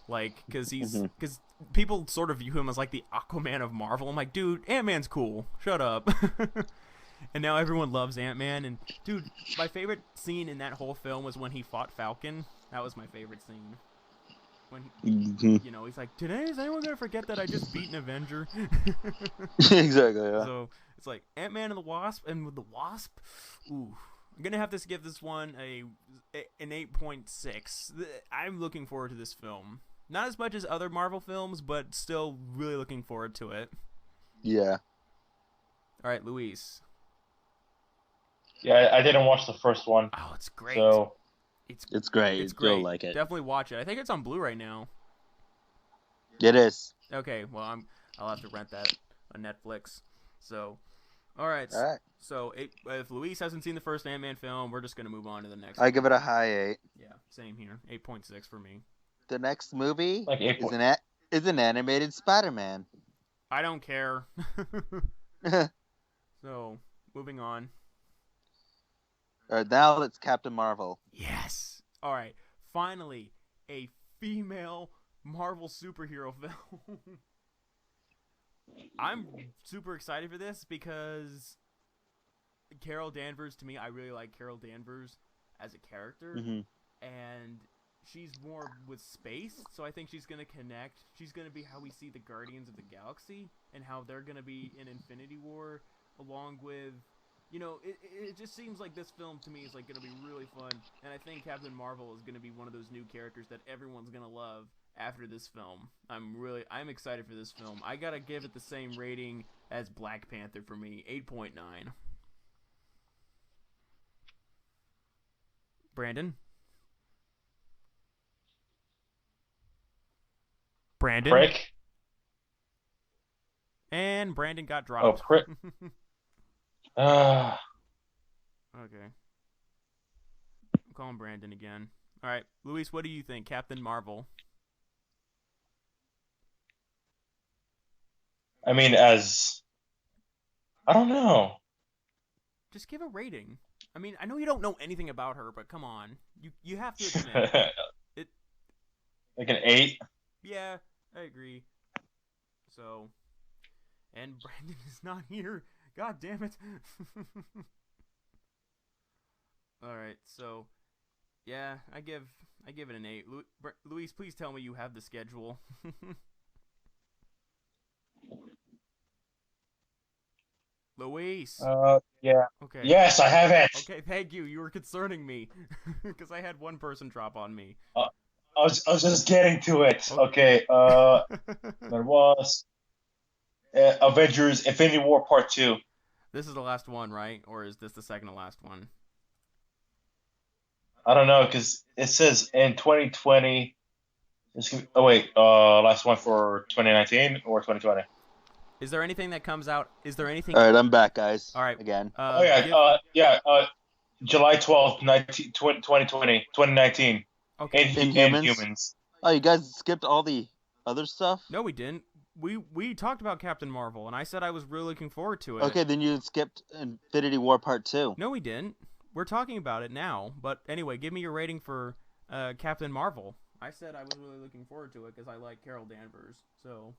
like, because Mhm. people sort of view him as like the Aquaman of Marvel. I'm like, dude, Ant-Man's cool. Shut up. And now everyone loves Ant-Man. And dude, my favorite scene in that whole film was when he fought Falcon. That was my favorite scene. When Mhm. you know, he's like, today is anyone gonna forget that I just beat an Avenger? Exactly. Yeah. So it's like Ant-Man and the Wasp, and with the Wasp, ooh, I'm gonna have to give this one an 8.6. I'm looking forward to this film. Not as much as other Marvel films, but still really looking forward to it. Yeah. All right, Luis. Yeah, I didn't watch the first one. Oh, it's great. So It's great. It's great. You'll like it. Definitely watch it. I think it's on Blu-ray now. It is. Okay, well I'll have to rent that on Netflix. So, all right. All right. So if Luis hasn't seen the first Ant-Man film, we're just gonna move on to the next. I give it a high 8. Yeah, same here. 8.6 for me. The next movie like 8. is an animated Spider-Man. I don't care. So, moving on. Now it's Captain Marvel. Yes. All right. Finally, a female Marvel superhero film. I'm super excited for this because Carol Danvers, to me, I really like Carol Danvers as a character. Mm-hmm. And she's more with space, so I think she's going to connect. She's going to be how we see the Guardians of the Galaxy and how they're going to be in Infinity War, along with, you know, it just seems like this film to me is like going to be really fun, and I think Captain Marvel is going to be one of those new characters that everyone's going to love after this film. I'm excited for this film. I got to give it the same rating as Black Panther for me, 8.9. Brandon? Brandon? Prick. And Brandon got Oh, dropped. prick. Okay. I'm calling Brandon again. All right, Luis, what do you think? Captain Marvel. I mean, I don't know. Just give a rating. I mean, I know you don't know anything about her, but come on. You have to admit. Like an 8? Yeah, I agree. So, and Brandon is not here. God damn it. All right, so yeah, I give it an 8. Luis, please tell me you have the schedule. Luis. Yeah. Okay. Yes, I have it. Okay, thank you. You were concerning me because I had one person drop on me. I was just getting to it. Okay. There was Avengers: Infinity War Part 2. This is the last one, right? Or is this the second to last one? I don't know, because it says in 2020 Oh wait, last one for 2019 or 2020? Is there anything that comes out? Is there anything? All right, I'm back, guys. All right. Again. July 12th, 2019. Okay. Inhumans. Oh, you guys skipped all the other stuff? No, we didn't. We talked about Captain Marvel, and I said I was really looking forward to it. Okay, then you skipped Infinity War Part 2. No, we didn't. We're talking about it now. But anyway, give me your rating for Captain Marvel. I said I was really looking forward to it because I like Carol Danvers. So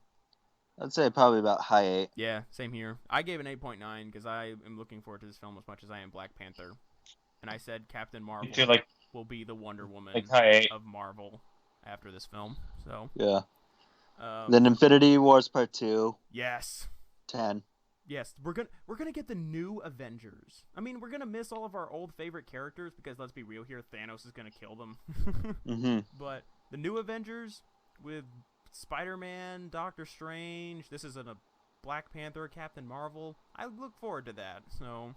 I'd say probably about high 8. yeah, same here. I gave an 8.9 because I am looking forward to this film as much as I am Black Panther. And I said Captain Marvel will be the Wonder Woman of Marvel after this film. So yeah. Then Infinity Wars Part 2. Yes. 10. Yes, we're gonna get the new Avengers. I mean, we're gonna miss all of our old favorite characters because let's be real here, Thanos is gonna kill them. But the new Avengers with Spider-Man, Dr. Strange. This is a Black Panther, Captain Marvel. I look forward to that. So,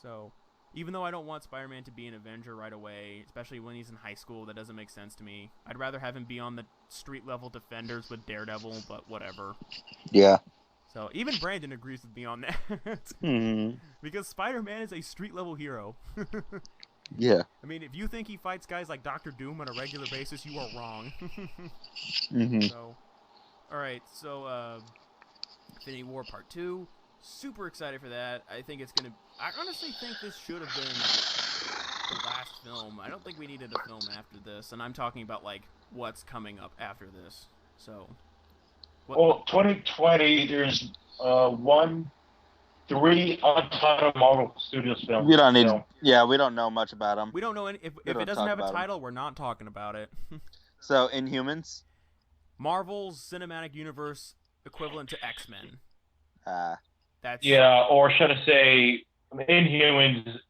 so even though I don't want Spider-Man to be an Avenger right away, especially when he's in high school, that doesn't make sense to me. I'd rather have him be on the street-level Defenders with Daredevil, but whatever. Yeah. So even Brandon agrees with me on that. Because Spider-Man is a street-level hero. Yeah. I mean, if you think he fights guys like Doctor Doom on a regular basis, you are wrong. So, alright, so, Infinity War Part 2. Super excited for that. I think it's gonna... I honestly think this should have been the last film. I don't think we needed a film after this. And I'm talking about, like, what's coming up after this. So... Well, 2020, there's 3 untitled Marvel Studios films. We don't need. Yeah, we don't know much about them. We don't know any. If it doesn't have a title, we're not talking about it. So, Inhumans? Marvel's cinematic universe equivalent to X-Men. That's... Yeah, or should I say, Inhumans,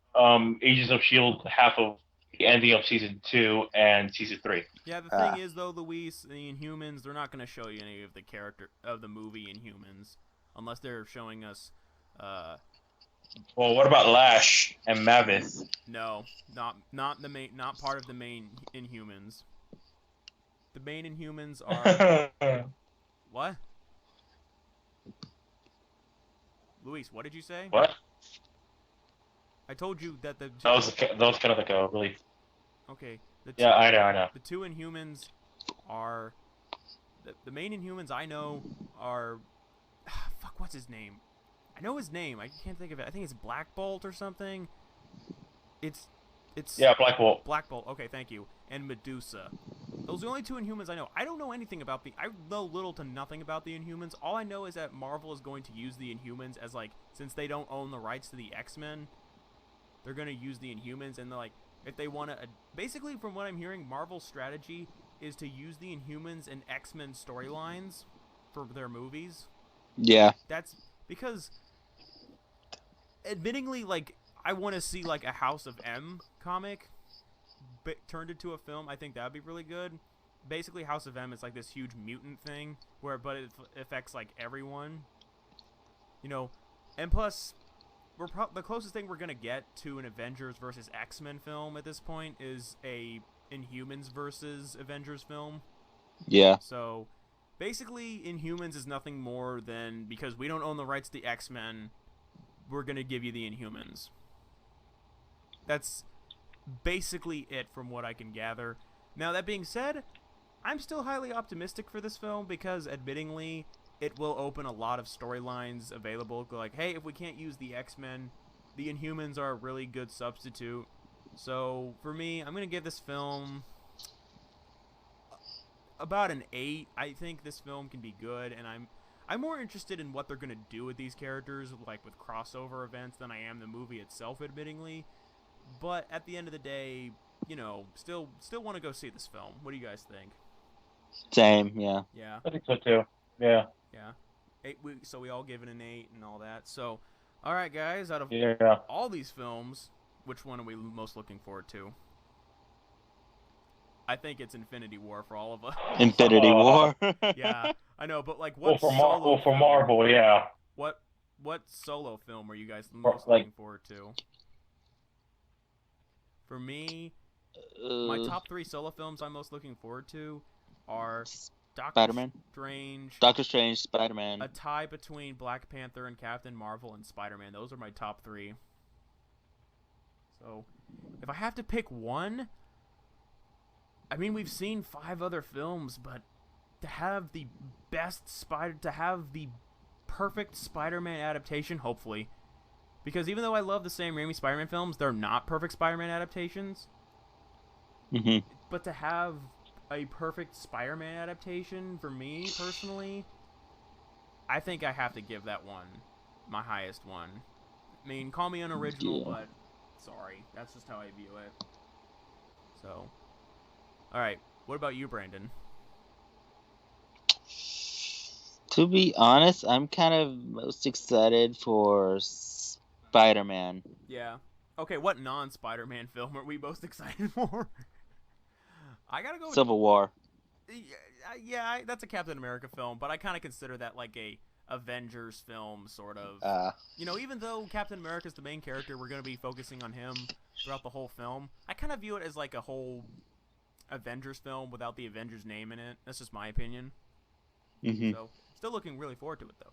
Agents of S.H.I.E.L.D., half of the ending of Season 2 and Season 3. Yeah, the thing is, though, Luis, the Inhumans, they're not going to show you any of the character of the movie Inhumans, unless they're showing us... Well, what about Lash and Mavis? No, not the main, not part of the main Inhumans. The main Inhumans are... What? Luis, what did you say? What? I told you that the... That was kind of like a really... Okay. Yeah, I know. The two Inhumans are... The main Inhumans I know are... Fuck, what's his name? I know his name. I can't think of it. I think it's Black Bolt or something. It's... Yeah, Black Bolt. Black Bolt. Okay, thank you. And Medusa. Those are the only two Inhumans I know. I don't know anything about the... I know little to nothing about the Inhumans. All I know is that Marvel is going to use the Inhumans as, like... Since they don't own the rights to the X-Men, they're going to use the Inhumans, and they're like... If they want to... Basically, from what I'm hearing, Marvel's strategy is to use the Inhumans and X-Men storylines for their movies. Yeah. That's... Because... Admittingly, like... I want to see, like, a House of M comic turned into a film. I think that would be really good. Basically, House of M is like this huge mutant thing, but it affects, like, everyone. You know, and plus, the closest thing we're going to get to an Avengers versus X-Men film at this point is a Inhumans versus Avengers film. Yeah. So, basically, Inhumans is nothing more than, because we don't own the rights to the X-Men, we're going to give you the Inhumans. That's basically it from what I can gather. Now, that being said, I'm still highly optimistic for this film because, admittingly, it will open a lot of storylines available. Like, hey, if we can't use the X-Men, the Inhumans are a really good substitute. So, for me, I'm going to give this film about an 8. I think this film can be good, and I'm more interested in what they're going to do with these characters, like with crossover events, than I am the movie itself, admittingly. But at the end of the day, you know, still want to go see this film. What do you guys think? Same, yeah. Yeah. I think so too. Yeah. Yeah. So we all give it an 8 and all that. So, all right, guys. Out of all these films, which one are we most looking forward to? I think it's Infinity War for all of us. Infinity War. Yeah, I know, but like, what for Marvel, yeah. What solo film are you guys most looking forward to? For me, my top 3 solo films I'm most looking forward to are Spider-Man, Doctor Strange, Spider-Man. A tie between Black Panther and Captain Marvel and Spider-Man. Those are my top 3. So, if I have to pick one, I mean, we've seen 5 other films, but to have the perfect Spider-Man adaptation, hopefully, because even though I love the Sam Raimi Spider-Man films, they're not perfect Spider-Man adaptations. Mm-hmm. But to have a perfect Spider-Man adaptation, for me, personally, I think I have to give that one my highest one. I mean, call me unoriginal, but sorry. That's just how I view it. So, alright. What about you, Brandon? To be honest, I'm kind of most excited for Spider-Man. Yeah. Okay, what non-Spider-Man film are we most excited for? I gotta go with Civil War. Yeah, that's a Captain America film, but I kind of consider that like a Avengers film, sort of. Even though Captain America's the main character, we're going to be focusing on him throughout the whole film. I kind of view it as like a whole Avengers film without the Avengers name in it. That's just my opinion. Mm-hmm. So, still looking really forward to it, though.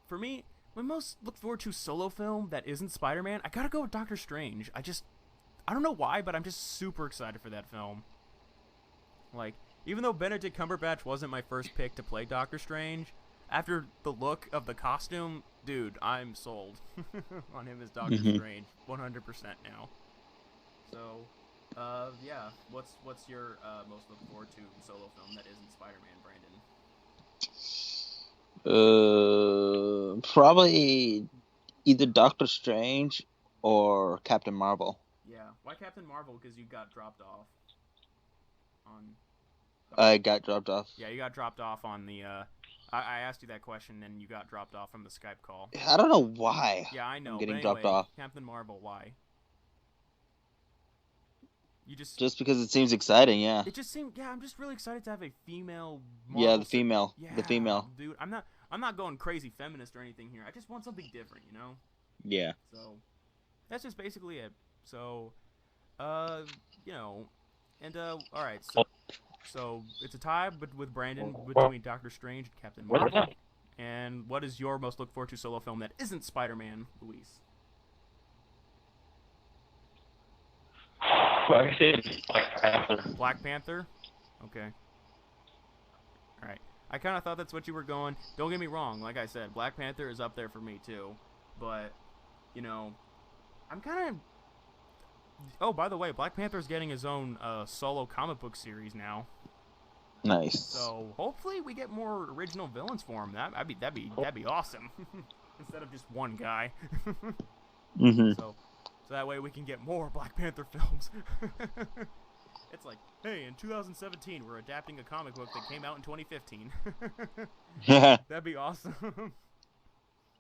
For me, my most look forward to solo film that isn't Spider-Man, I gotta go with Dr. Strange. I don't know why, but I'm just super excited for that film. Like, even though Benedict Cumberbatch wasn't my first pick to play Doctor Strange, after the look of the costume, dude, I'm sold on him as Doctor Strange, 100% now. So, yeah, what's your most look forward to solo film that isn't Spider-Man, Brandon? Probably either Doctor Strange or Captain Marvel. Yeah, why Captain Marvel? Because you got dropped off on... I got dropped off. Yeah, you got dropped off on the... I asked you that question, and you got dropped off from the Skype call. I don't know why. Yeah, I know. I'm getting dropped off. Captain Marvel, why? You just because it seems exciting, yeah. It just seemed... Yeah, I'm just really excited to have a female Marvel... Yeah, the female. Yeah, the female. Dude, I'm not going crazy feminist or anything here. I just want something different, you know? Yeah. So, that's just basically it. So, and, alright, so it's a tie with Brandon between Doctor Strange and Captain Marvel. And what is your most look forward to solo film that isn't Spider-Man, Luis? I say Black Panther. Black Panther? Okay. Alright. I kind of thought that's what you were going. Don't get me wrong. Like I said, Black Panther is up there for me, too. But, I'm kind of... Oh, by the way, Black Panther's getting his own solo comic book series now. Nice. So hopefully we get more original villains for him. That'd be awesome. Instead of just one guy. So that way we can get more Black Panther films. It's like, hey, in 2017 we're adapting a comic book that came out in 2015. That'd be awesome.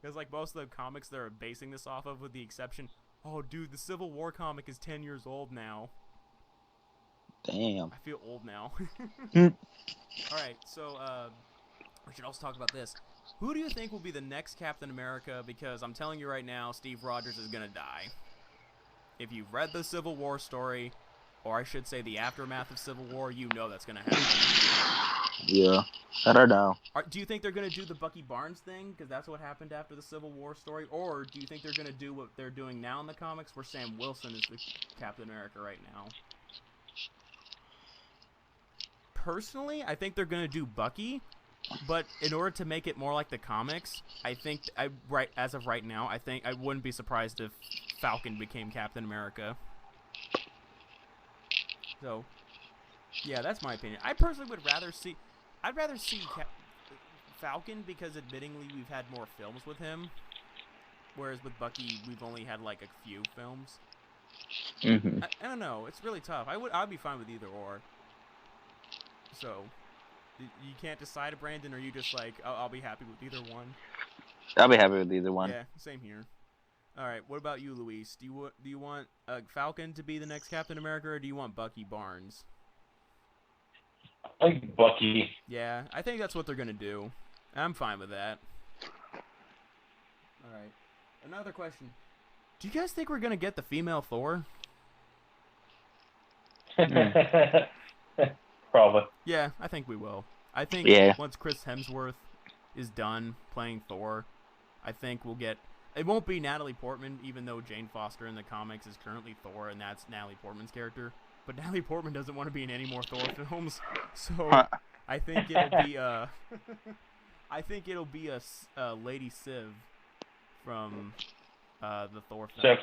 Because like most of the comics they're basing this off of, with the exception. Oh, dude, the Civil War comic is 10 years old now. Damn. I feel old now. Alright, so, we should also talk about this. Who do you think will be the next Captain America? Because I'm telling you right now, Steve Rogers is gonna die. If you've read the Civil War story, or I should say the aftermath of Civil War, you know that's gonna happen. Yeah, I don't know. Do you think they're going to do the Bucky Barnes thing, because that's what happened after the Civil War story? Or do you think they're going to do what they're doing now in the comics, where Sam Wilson is the Captain America right now? Personally, I think they're going to do Bucky, but in order to make it more like the comics, I think, as of right now, I wouldn't be surprised if Falcon became Captain America. So, yeah, that's my opinion. I personally would rather see... I'd rather see Falcon, because admittingly we've had more films with him, whereas with Bucky we've only had like a few films. I don't know. It's really tough. I'd be fine with either or. So, you can't decide, Brandon, or you just like I'll be happy with either one. I'll be happy with either one. Yeah, same here. All right. What about you, Luis? Do you want Falcon to be the next Captain America, or do you want Bucky Barnes? I like Bucky. Yeah, I think that's what they're gonna do. I'm fine with that. Alright. Another question. Do you guys think we're gonna get the female Thor? Probably. Yeah, I think we will. I think once Chris Hemsworth is done playing Thor, I think we'll get... It won't be Natalie Portman, even though Jane Foster in the comics is currently Thor, and that's Natalie Portman's character. But Natalie Portman doesn't want to be in any more Thor films, so I think it'll be I think it'll be a Lady Civ from the Thor films.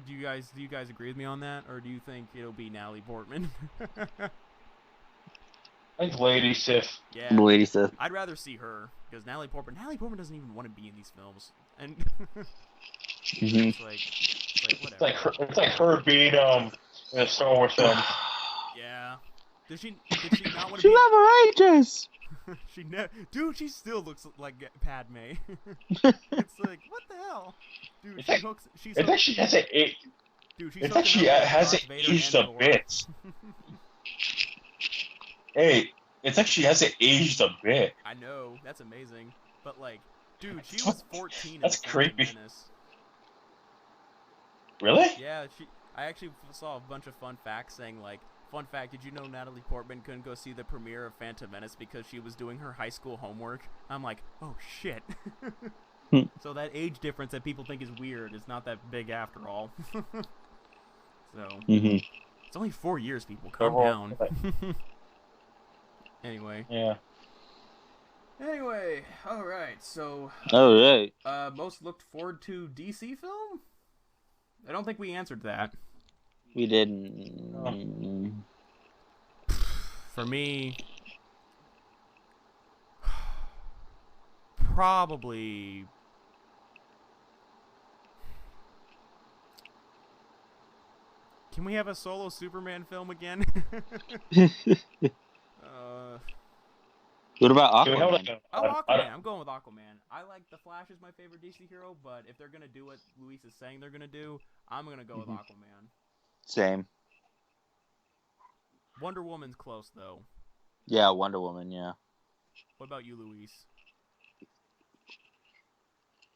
Do you guys agree with me on that, or do you think it'll be Natalie Portman? I think Lady Sif. Yeah, Lady Sif. I'd rather see her because Natalie Portman doesn't even want to be in these films, and it's like whatever. It's like her being in a Star Wars film. Yeah. Did she not want to She be? never ages. Dude, she still looks like Padme. It's like, what the hell, dude? It's She's like she has an age. Dude, she's It's like she hasn't aged a bit. Hey, it's like she hasn't aged a bit. I know, that's amazing. But like, dude, she was 14. That's in Phantom creepy. Menace. Really? Yeah, I actually saw a bunch of fun facts saying like, fun fact, did you know Natalie Portman couldn't go see the premiere of Phantom Menace because she was doing her high school homework? I'm like, oh shit. So that age difference that people think is weird is not that big after all. So it's only 4 years, people. Calm down. Anyway. Yeah. Anyway, all right. So. All right. Most looked forward to DC film? I don't think we answered that. We didn't. For me, probably. Can we have a solo Superman film again? What about Aquaman? Aquaman. I'm going with Aquaman. I like The Flash is my favorite DC hero, but if they're gonna do what Luis is saying they're gonna do, I'm gonna go with Aquaman. Same. Wonder Woman's close though. Yeah, Wonder Woman. Yeah. What about you, Luis?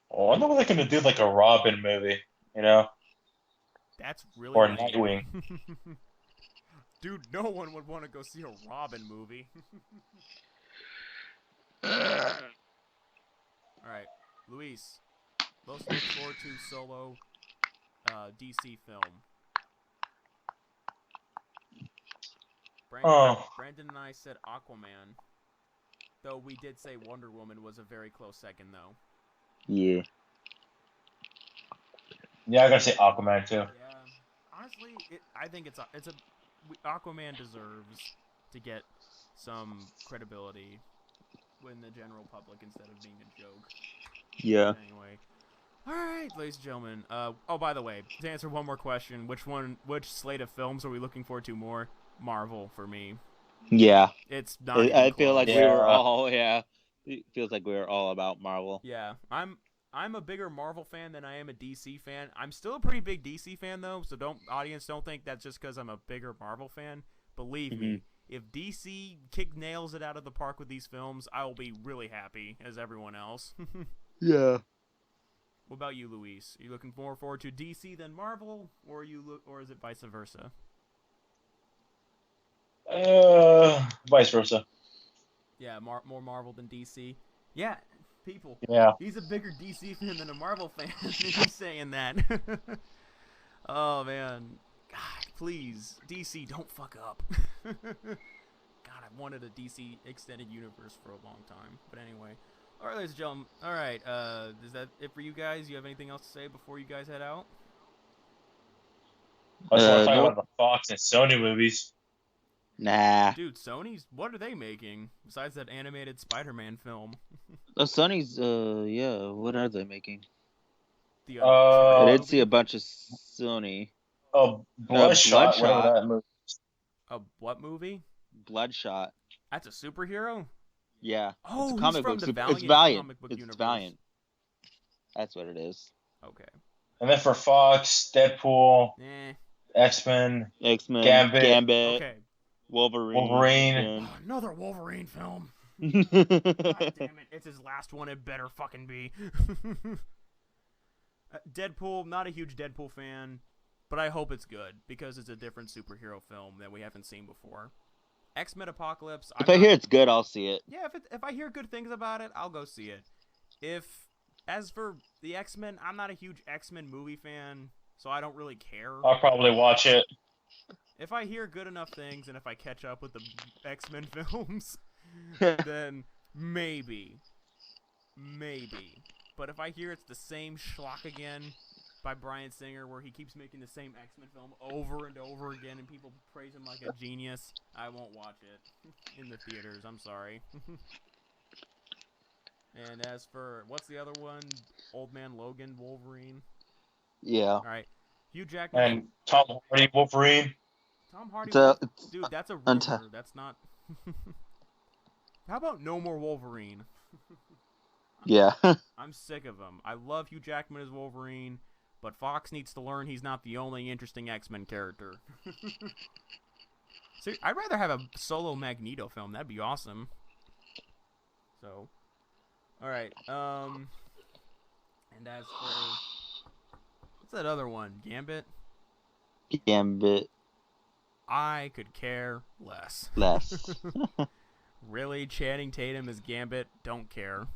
Oh, I know they're gonna do like a Robin movie, you know? That's really or lame. Nightwing. Dude, no one would want to go see a Robin movie. Alright, Luis, most look forward to solo DC film. Brandon and I said Aquaman, though we did say Wonder Woman was a very close second, though. Yeah. Yeah, I gotta say Aquaman too. Yeah, honestly, I think Aquaman deserves to get some credibility in the general public instead of being a joke. Yeah. Anyway, all right, ladies and gentlemen. Oh, by the way, to answer one more question, which slate of films are we looking forward to more? Marvel for me. Yeah. It's not. I feel like Yeah. we were all. Yeah. It feels like we were all about Marvel. Yeah, I'm a bigger Marvel fan than I am a DC fan. I'm still a pretty big DC fan though, so don't think that's just because I'm a bigger Marvel fan. Believe me, if DC nails it out of the park with these films, I will be really happy as everyone else. Yeah. What about you, Luis? Are you looking more forward to DC than Marvel, or is it vice versa? Vice versa. Yeah, more Marvel than DC. Yeah, people. Yeah. He's a bigger DC fan than a Marvel fan. He's saying that. Oh man, God, please, DC, don't fuck up. God, I've wanted a DC extended universe for a long time. But anyway, all right, ladies and gentlemen. All right, is that it for you guys? You have anything else to say before you guys head out? I just want to talk about the Fox and Sony movies. Nah. Dude, Sony's, what are they making besides that animated Spider-Man film? Sony's, yeah, what are they making? I did see a bunch of Sony. Bloodshot. Bloodshot. Whatever that movie. A what movie? Bloodshot. That's a superhero? Yeah. Oh, it's a comic from book. the Valiant It's Valiant. comic book It's universe. Valiant. That's what it is. Okay. And then for Fox, Deadpool, X-Men, X-Men, Gambit. Okay. Wolverine. Oh, another Wolverine film. God damn it. It's his last one. It better fucking be. Deadpool, not a huge Deadpool fan. but I hope it's good because it's a different superhero film that we haven't seen before. X-Men Apocalypse. If I hear it's good, I'll see it. Yeah, if I hear good things about it, I'll go see it. As for the X-Men, I'm not a huge X-Men movie fan, so I don't really care. I'll probably watch it. If I hear good enough things and if I catch up with the X-Men films, then maybe. But if I hear it's the same schlock again by Bryan Singer, where he keeps making the same X-Men film over and over again and people praise him like a genius, I won't watch it in the theaters. I'm sorry. And as for, what's the other one? Old Man Logan, Wolverine? Yeah. All right. Hugh Jackman. And Tom Hardy, Wolverine. Tom Hardy. It's dude, that's a rumor. That's not... How about no more Wolverine? Yeah. I'm sick of him. I love Hugh Jackman as Wolverine, but Fox needs to learn he's not the only interesting X-Men character. So, I'd rather have a solo Magneto film. That'd be awesome. So, all right. And as for what's that other one? Gambit. I could care less. Really, Channing Tatum as Gambit? Don't care.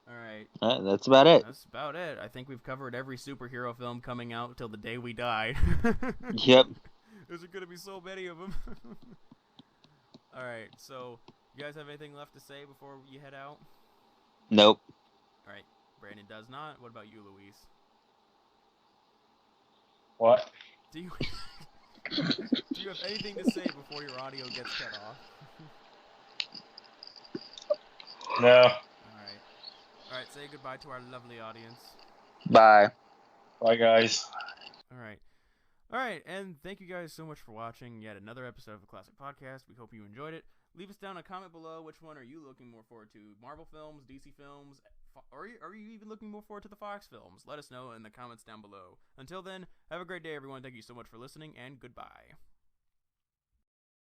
All right. That's about it. That's about it. I think we've covered every superhero film coming out till the day we die. Yep. There's going to be so many of them. All right. So, you guys have anything left to say before you head out? Nope. All right. Brandon does not. What about you, Luis? What? Do you do you have anything to say before your audio gets cut off? No. All right, say goodbye to our lovely audience. Bye. Bye, guys. All right, and thank you guys so much for watching yet another episode of the Classic Podcast. We hope you enjoyed it. Leave us down a comment below. Which one are you looking more forward to? Marvel films, DC films, or are you even looking more forward to the Fox films? Let us know in the comments down below. Until then, have a great day, everyone. Thank you so much for listening, and goodbye.